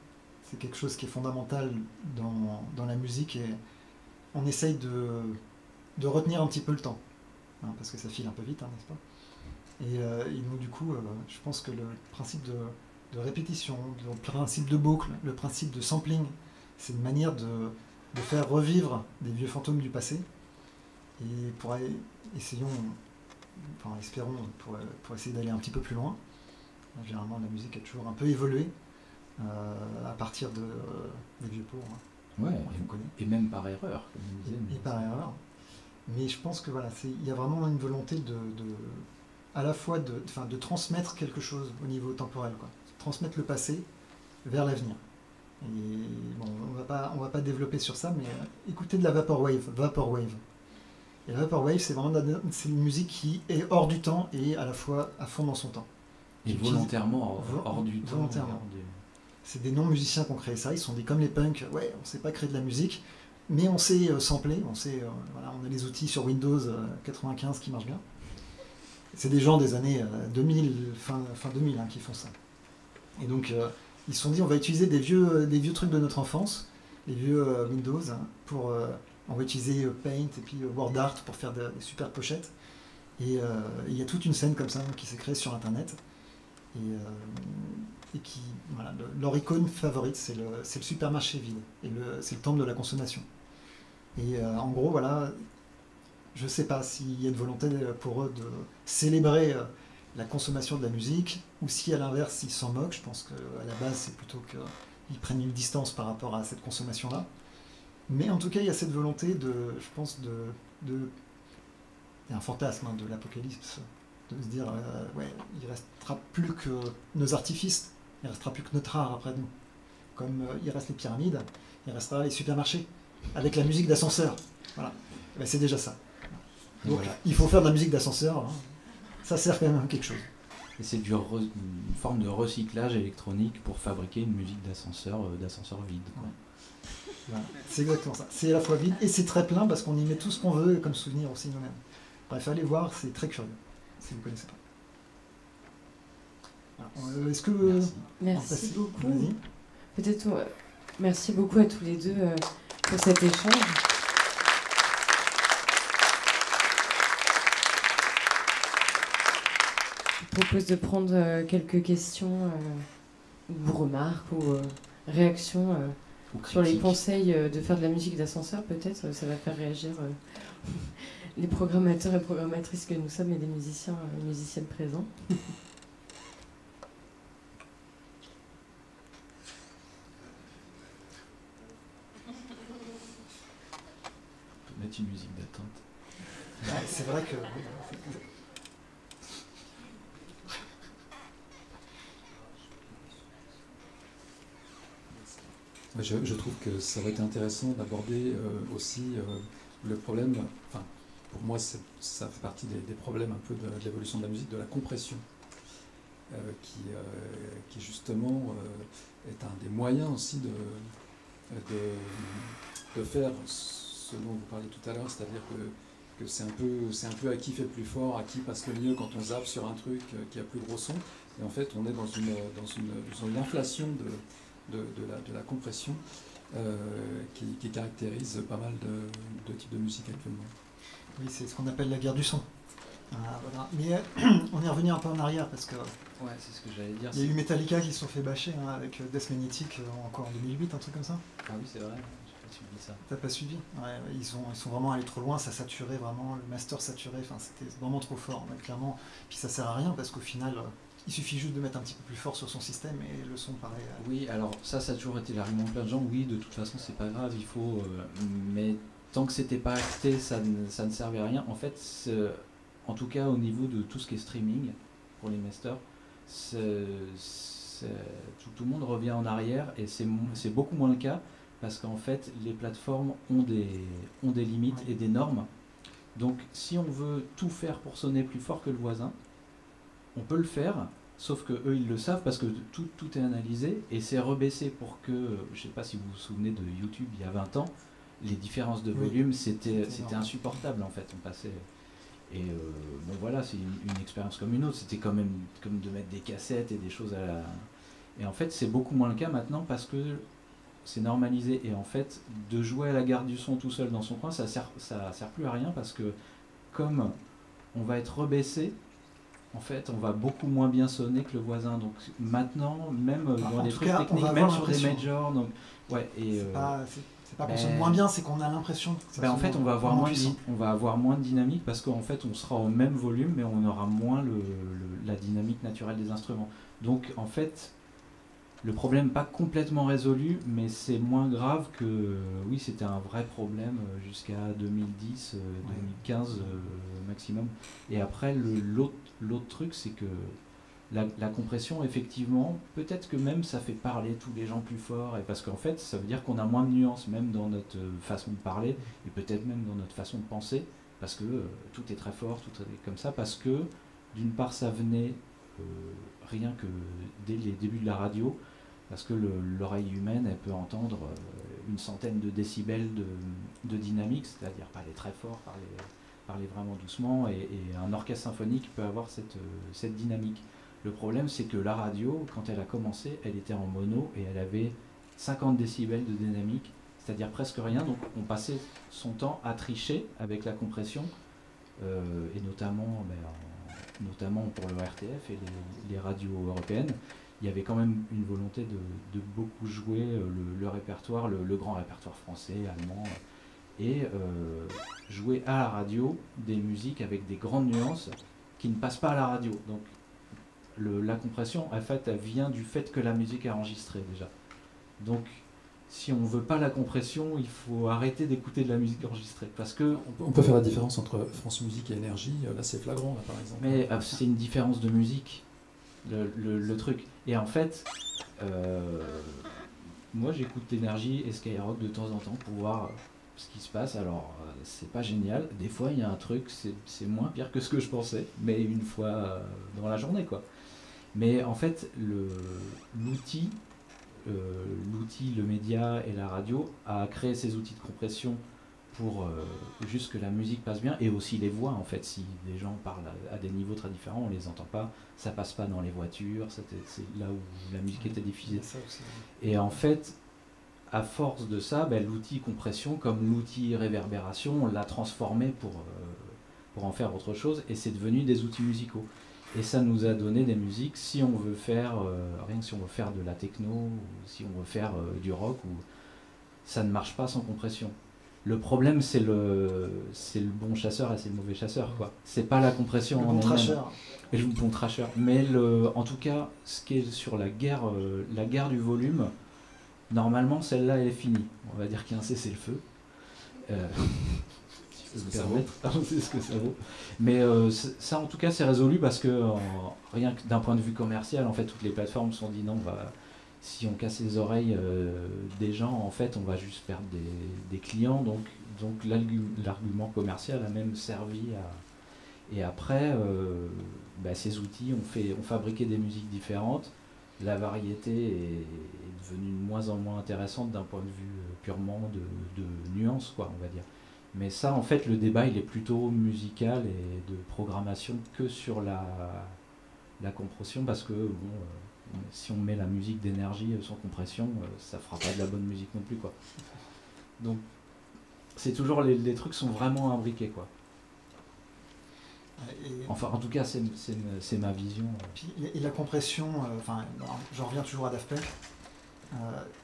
C'est quelque chose qui est fondamental dans la musique, et on essaye de retenir un petit peu le temps, hein, parce que ça file un peu vite, hein, n'est-ce pas? Et donc du coup, je pense que le principe de répétition, le principe de boucle, le principe de sampling, c'est une manière de faire revivre des vieux fantômes du passé. Et espérons pour essayer d'aller un petit peu plus loin. Généralement, la musique a toujours un peu évolué à partir des vieux pots. Hein.
Ouais, et même par erreur, comme on disait.
Et par erreur. Mais je pense que voilà, il y a vraiment une volonté à la fois de transmettre quelque chose au niveau temporel, quoi. Transmettre le passé vers l'avenir. Et bon, on va pas développer sur ça, mais écoutez de la Vaporwave. Et la Vaporwave, c'est vraiment c'est une musique qui est hors du temps et à la fois à fond dans son temps.
Et volontairement hors du temps.
Volontairement. C'est des non-musiciens qui ont créé ça, ils sont comme les punks, ouais, on sait pas créer de la musique, mais on sait sampler, voilà, on a les outils sur Windows 95 qui marchent bien. C'est des gens des années 2000, fin 2000 hein, qui font ça. Et donc ils se sont dit on va utiliser des vieux trucs de notre enfance, les vieux Windows, hein, on va utiliser Paint et puis WordArt pour faire des super pochettes. Et il y a toute une scène comme ça qui s'est créée sur Internet. Et qui, voilà, leur icône favorite, c'est le supermarché vide. Et c'est le temple de la consommation. Et en gros, voilà, je ne sais pas s'il y a une volonté pour eux de célébrer la consommation de la musique, ou si à l'inverse, ils s'en moquent. Je pense qu'à la base, c'est plutôt qu'ils prennent une distance par rapport à cette consommation-là. Mais en tout cas, il y a cette volonté je pense, il y a un fantasme hein, de l'apocalypse, de se dire, ouais, il ne restera plus que nos artifices, il ne restera plus que notre art après nous. Comme il reste les pyramides, il restera les supermarchés, avec la musique d'ascenseur. Voilà, ben, c'est déjà ça. Donc voilà. Il faut faire de la musique d'ascenseur, hein. Ça sert quand même à quelque chose.
Et c'est une forme de recyclage électronique pour fabriquer une musique d'ascenseur vide. Quoi.
Ouais. Voilà. C'est exactement ça. C'est à la fois vide et c'est très plein parce qu'on y met tout ce qu'on veut comme souvenir aussi nous-mêmes. Bref, allez voir, c'est très curieux, si vous ne connaissez pas. Alors, est-ce que...
Merci beaucoup. Peut-être, merci beaucoup à tous les deux pour cet échange. Je propose de prendre quelques questions ou remarques ou réactions sur les conseils de faire de la musique d'ascenseur, peut-être. Ça va faire réagir les programmateurs et programmatrices que nous sommes et les musiciens et musiciennes présents.
On peut mettre une musique d'attente.
Ouais, c'est vrai que...
Je trouve que ça aurait été intéressant d'aborder aussi le problème, enfin, pour moi ça fait partie des problèmes un peu de l'évolution de la musique, de la compression, qui justement est un des moyens aussi de faire ce dont vous parliez tout à l'heure, c'est-à-dire que c'est un peu à qui fait le plus fort, à qui passe le mieux quand on zappe sur un truc qui a plus gros son, et en fait on est dans une inflation de la compression qui caractérise pas mal de types de musique actuellement.
Oui, c'est ce qu'on appelle la guerre du son. Voilà. Mais on est revenu un peu en arrière parce que
ouais, c'est ce que j'allais dire.
Il y a eu Metallica qui se sont fait bâcher hein, avec Death Magnetic encore en 2008, un truc comme ça.
Ah oui, c'est vrai, j'ai pas suivi ça.
T'as pas suivi? Ouais, ils sont vraiment allés trop loin, ça saturait vraiment, le master saturé, enfin c'était vraiment trop fort, mais clairement. Puis ça sert à rien parce qu'au final, il suffit juste de mettre un petit peu plus fort sur son système et le son paraît...
Oui, alors ça a toujours été l'argument de plein de gens, oui, de toute façon c'est pas grave, il faut... mais tant que c'était pas acté, ça ne servait à rien. En fait, en tout cas au niveau de tout ce qui est streaming, pour les masters, tout le monde revient en arrière et c'est beaucoup moins le cas parce qu'en fait les plateformes ont des limites et des normes. Donc si on veut tout faire pour sonner plus fort que le voisin, on peut le faire, sauf que eux ils le savent parce que tout est analysé et c'est rebaissé pour que, je ne sais pas si vous vous souvenez de YouTube il y a 20 ans, les différences de volume c'était insupportable en fait, on passait. Et bon voilà, c'est une expérience comme une autre, c'était quand même comme de mettre des cassettes et des choses à la... Et en fait c'est beaucoup moins le cas maintenant parce que c'est normalisé et en fait de jouer à la garde du son tout seul dans son coin ça sert plus à rien parce que comme on va être rebaissé, en fait on va beaucoup moins bien sonner que le voisin. Donc maintenant même dans des trucs techniques, même sur des majors, donc ouais, et
c'est pas qu'on sonne moins bien, c'est qu'on a l'impression que
en fait on va avoir moins de dynamique parce qu'en fait on sera au même volume mais on aura moins la dynamique naturelle des instruments. Donc en fait le problème pas complètement résolu, mais c'est moins grave que... oui, c'était un vrai problème jusqu'à 2010, 2015 maximum. Et après, l'autre truc, c'est que la compression, effectivement, peut-être que même ça fait parler tous les gens plus fort, et parce qu'en fait, ça veut dire qu'on a moins de nuances, même dans notre façon de parler, et peut-être même dans notre façon de penser, parce que tout est très fort, tout est comme ça, parce que, d'une part, ça venait rien que dès les débuts de la radio, parce que l'oreille humaine, elle peut entendre une centaine de décibels de dynamique, c'est-à-dire parler très fort, parler vraiment doucement, et un orchestre symphonique peut avoir cette dynamique. Le problème, c'est que la radio, quand elle a commencé, elle était en mono, et elle avait 50 décibels de dynamique, c'est-à-dire presque rien, donc on passait son temps à tricher avec la compression, et notamment pour le RTF et les radios européennes. Il y avait quand même une volonté de beaucoup jouer le répertoire, le grand répertoire français, allemand, et jouer à la radio des musiques avec des grandes nuances qui ne passent pas à la radio. Donc la compression, en fait, elle vient du fait que la musique est enregistrée déjà. Donc si on ne veut pas la compression, il faut arrêter d'écouter de la musique enregistrée. Parce que
on peut faire la différence entre France Musique et Énergie, là c'est flagrant, là, par exemple.
Mais c'est une différence de musique. Le truc. Et en fait, moi j'écoute Énergie et Skyrock de temps en temps pour voir ce qui se passe. Alors, c'est pas génial. Des fois, il y a un truc, c'est moins pire que ce que je pensais, mais une fois dans la journée, quoi. Mais en fait, l'outil, le média et la radio a créé ces outils de compression pour juste que la musique passe bien, et aussi les voix en fait. Si les gens parlent à des niveaux très différents, on les entend pas, ça passe pas dans les voitures, c'est là où la musique était diffusée. Et en fait, à force de ça, l'outil compression comme l'outil réverbération, on l'a transformé pour en faire autre chose, et c'est devenu des outils musicaux. Et ça nous a donné des musiques, si on veut faire, rien que si on veut faire de la techno, ou si on veut faire du rock, ça ne marche pas sans compression. Le problème, c'est le bon chasseur et c'est le mauvais chasseur, quoi. C'est pas la compression en elle-même. Et le bon trasheur. Mais en tout cas, ce qui est sur la guerre du volume, normalement, celle-là, elle est finie. On va dire qu'il y a un cessez-le-feu. Si je peux me permettre, c'est ce que ça vaut. Mais ça, en tout cas, c'est résolu parce que, rien que d'un point de vue commercial, en fait, toutes les plateformes se sont dit non, si on casse les oreilles des gens, en fait, on va juste perdre des clients. Donc l'argument commercial a même servi à... Et après, ces outils ont fabriqué des musiques différentes. La variété est devenue de moins en moins intéressante d'un point de vue purement de nuances, quoi, on va dire. Mais ça, en fait, le débat, il est plutôt musical et de programmation que sur la compression, parce que, si on met la musique d'énergie sans compression, ça fera pas de la bonne musique non plus, quoi. Donc, c'est toujours les trucs sont vraiment imbriqués, quoi. Enfin, en tout cas, c'est ma vision.
Et la compression, j'en reviens toujours à Daft Punk.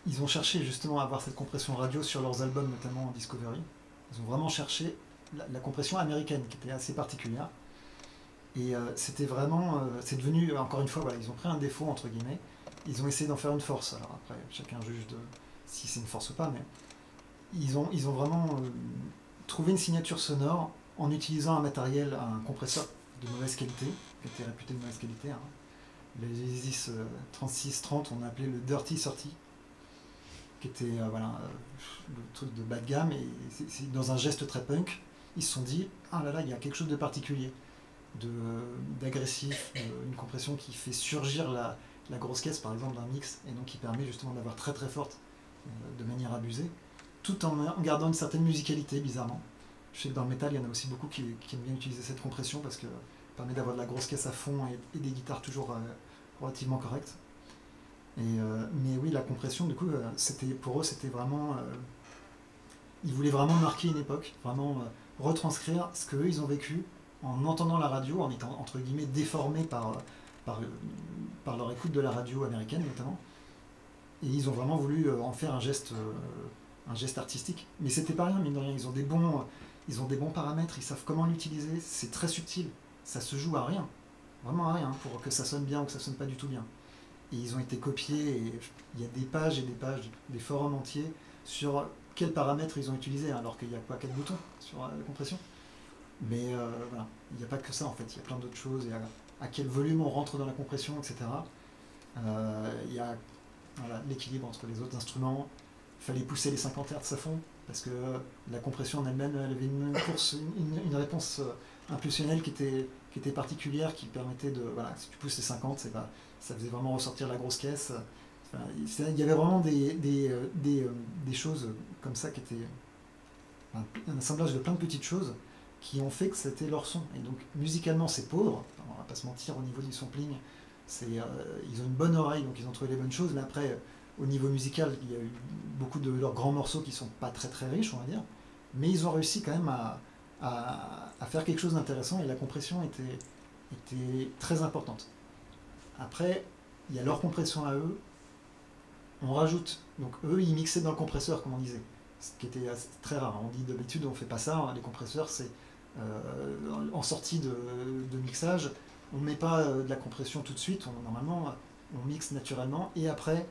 Ils ont cherché justement à avoir cette compression radio sur leurs albums, notamment en Discovery. Ils ont vraiment cherché la compression américaine, qui était assez particulière. Et c'était vraiment, c'est devenu, encore une fois, ils ont pris un défaut, entre guillemets, ils ont essayé d'en faire une force. Alors après, chacun juge si c'est une force ou pas, mais ils ont vraiment trouvé une signature sonore en utilisant un matériel, un compresseur de mauvaise qualité, qui était réputé de mauvaise qualité. Hein. Les Genesis 3630, on appelait le Dirty 30, qui était le truc de bas de gamme, et c'est dans un geste très punk, ils se sont dit, ah là là, il y a quelque chose de particulier, d'agressif, une compression qui fait surgir la grosse caisse par exemple d'un mix, et donc qui permet justement d'avoir très très forte de manière abusée, tout en gardant une certaine musicalité bizarrement. Je sais que dans le métal il y en a aussi beaucoup qui aiment bien utiliser cette compression parce que ça permet d'avoir de la grosse caisse à fond et des guitares toujours relativement correctes. Mais oui, la compression du coup pour eux c'était vraiment ils voulaient vraiment marquer une époque, vraiment retranscrire ce qu'eux ils ont vécu en entendant la radio, en étant entre guillemets déformés par leur écoute de la radio américaine notamment. Et ils ont vraiment voulu en faire un geste artistique. Mais c'était pas rien, mine de rien. Ils ont des bons paramètres, ils savent comment l'utiliser, c'est très subtil. Ça se joue à rien, vraiment à rien, pour que ça sonne bien ou que ça sonne pas du tout bien. Et ils ont été copiés, et il y a des pages et des pages, des forums entiers sur quels paramètres ils ont utilisés, alors qu'il y a quoi, 4 boutons sur la compression. Mais voilà, il n'y a pas que ça en fait, il y a plein d'autres choses, il y a à quel volume on rentre dans la compression, etc. Il y a l'équilibre entre les autres instruments, il fallait pousser les 50 Hz à fond, parce que la compression en elle-même, elle avait une réponse impulsionnelle qui était particulière, qui permettait de, voilà, si tu pousses les 50, ça faisait vraiment ressortir la grosse caisse. Enfin, il y avait vraiment des choses comme ça qui étaient un assemblage de plein de petites choses qui ont fait que c'était leur son. Et donc musicalement c'est pauvre, on va pas se mentir, au niveau du sampling, ils ont une bonne oreille, donc ils ont trouvé les bonnes choses, mais après au niveau musical il y a eu beaucoup de leurs grands morceaux qui sont pas très très riches on va dire, mais ils ont réussi quand même à faire quelque chose d'intéressant, et la compression était très importante. Après il y a leur compression à eux, on rajoute, donc eux ils mixaient dans le compresseur comme on disait, ce qui était très rare. On dit d'habitude on fait pas ça, hein. Les compresseurs c'est en sortie de mixage, on ne met pas de la compression tout de suite, normalement on mixe naturellement, et après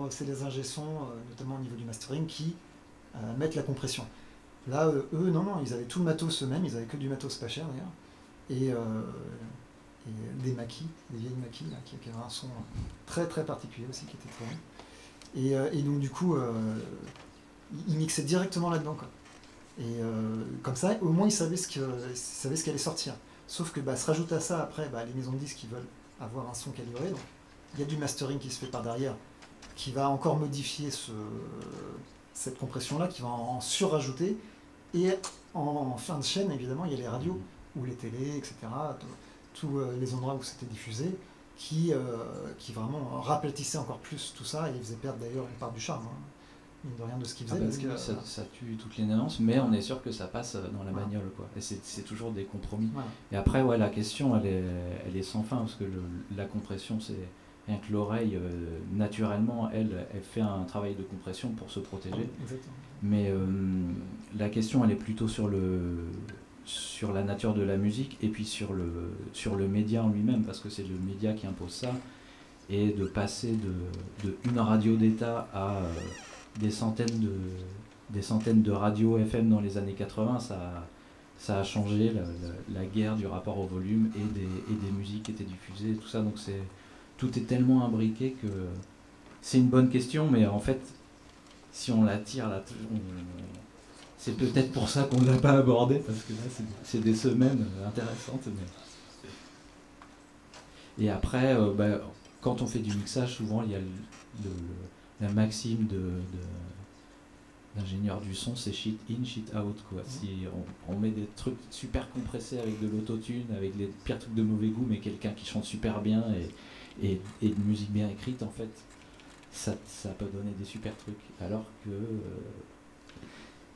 c'est les ingé-sons, notamment au niveau du mastering, qui mettent la compression. Là eux non, ils avaient tout le matos eux-mêmes, ils avaient que du matos pas cher d'ailleurs, et des maquis, des vieilles maquis là, qui avaient un son très très particulier aussi, qui était très bon. Et donc du coup ils mixaient directement là-dedans, quoi. Et comme ça, au moins ils savaient ce qui allait sortir. Sauf que se rajoute à ça après les maisons de disques qui veulent avoir un son calibré. Donc il y a du mastering qui se fait par derrière, qui va encore modifier cette compression-là, qui va en surrajouter. Et en fin de chaîne, évidemment, il y a les radios, ou les télés, etc., tous les endroits où c'était diffusé, qui vraiment rapetissaient encore plus tout ça, et ils faisaient perdre d'ailleurs une part du charme. Hein. De rien de ce qu'ils faisaient, parce que
ça tue toutes les nuances, mais on est sûr que ça passe dans la bagnole, quoi. Et c'est toujours des compromis. Voilà. Et après, la question, elle est sans fin, parce que la compression, c'est rien que l'oreille, naturellement, elle fait un travail de compression pour se protéger.
Exactement.
Mais la question, elle est plutôt sur la nature de la musique, et puis sur le média en lui-même, parce que c'est le média qui impose ça, et de passer de une radio d'État à des centaines de radios FM dans les années 80, ça a changé la guerre du rapport au volume et des musiques qui étaient diffusées, tout ça. Donc tout est tellement imbriqué que c'est une bonne question, mais en fait, si on la tire, c'est peut-être pour ça qu'on ne l'a pas abordé, parce que là, c'est des semaines intéressantes. Et après, quand on fait du mixage, souvent, il y a la maxime d'ingénieur du son, c'est shit in, shit out, quoi. Si on met des trucs super compressés avec de l'autotune, avec les pires trucs de mauvais goût, mais quelqu'un qui chante super bien et de musique bien écrite, en fait, ça peut donner des super trucs. Alors que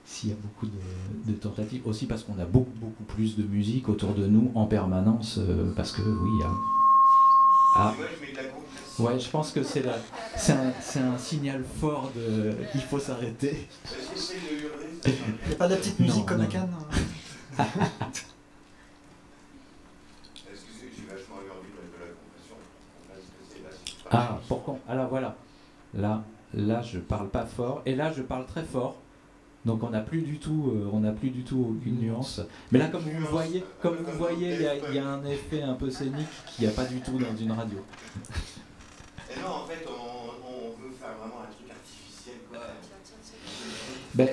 s'il y a beaucoup de tentatives, aussi parce qu'on a beaucoup, beaucoup plus de musique autour de nous en permanence, parce que oui, il y a... Ah. Ouais, je pense que c'est un signal fort de il faut s'arrêter.
Il n'y a pas de la petite musique comme à Cannes.
Ah, pourquoi? Alors voilà. Là, je parle pas fort. Et là, je parle très fort. Donc on n'a plus du tout aucune nuance. Mais là, comme vous voyez, il y a un effet un peu scénique qu'il n'y a pas du tout dans une radio.
Et non, en fait, on veut faire vraiment un truc artificiel, quoi.
Ben,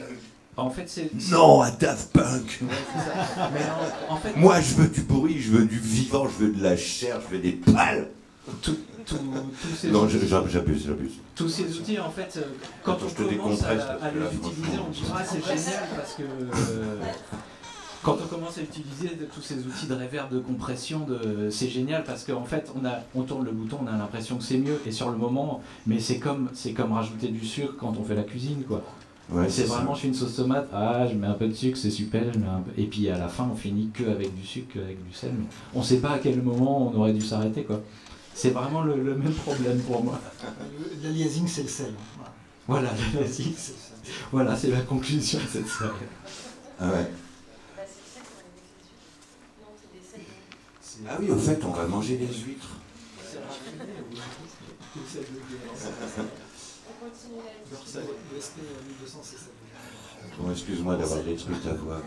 en fait, c'est...
Non, à Daft Punk.
Ouais, c'est ça. Mais non, en fait,
Moi, je veux du bruit, je veux du vivant, je veux de la chair, je veux des pales.
tous ces
Non,
outils,
j'abuse.
tous ces outils, en fait, quand
Attends,
on
je te
commence
décompresse,
à
parce que là,
les utiliser,
franchement,
on dit « Ah, c'est génial » parce que... quand on commence à utiliser tous ces outils de reverb, de compression, c'est génial parce qu'en fait, on tourne le bouton, on a l'impression que c'est mieux. Et sur le moment, mais c'est comme rajouter du sucre quand on fait la cuisine, quoi.
Ouais,
c'est vraiment,
ça.
je fais une sauce tomate, je mets un peu de sucre, c'est super, et puis à la fin, on finit que avec du sucre, que avec du sel. Mais on ne sait pas à quel moment on aurait dû s'arrêter, quoi. C'est vraiment le même problème pour moi.
L'aliasing, c'est le sel.
Voilà, l'aliasing, voilà, c'est la conclusion de cette série.
Ah ouais. Ah oui, au fait, on va manger les huîtres. Bon, excuse-moi d'avoir des trucs à voir.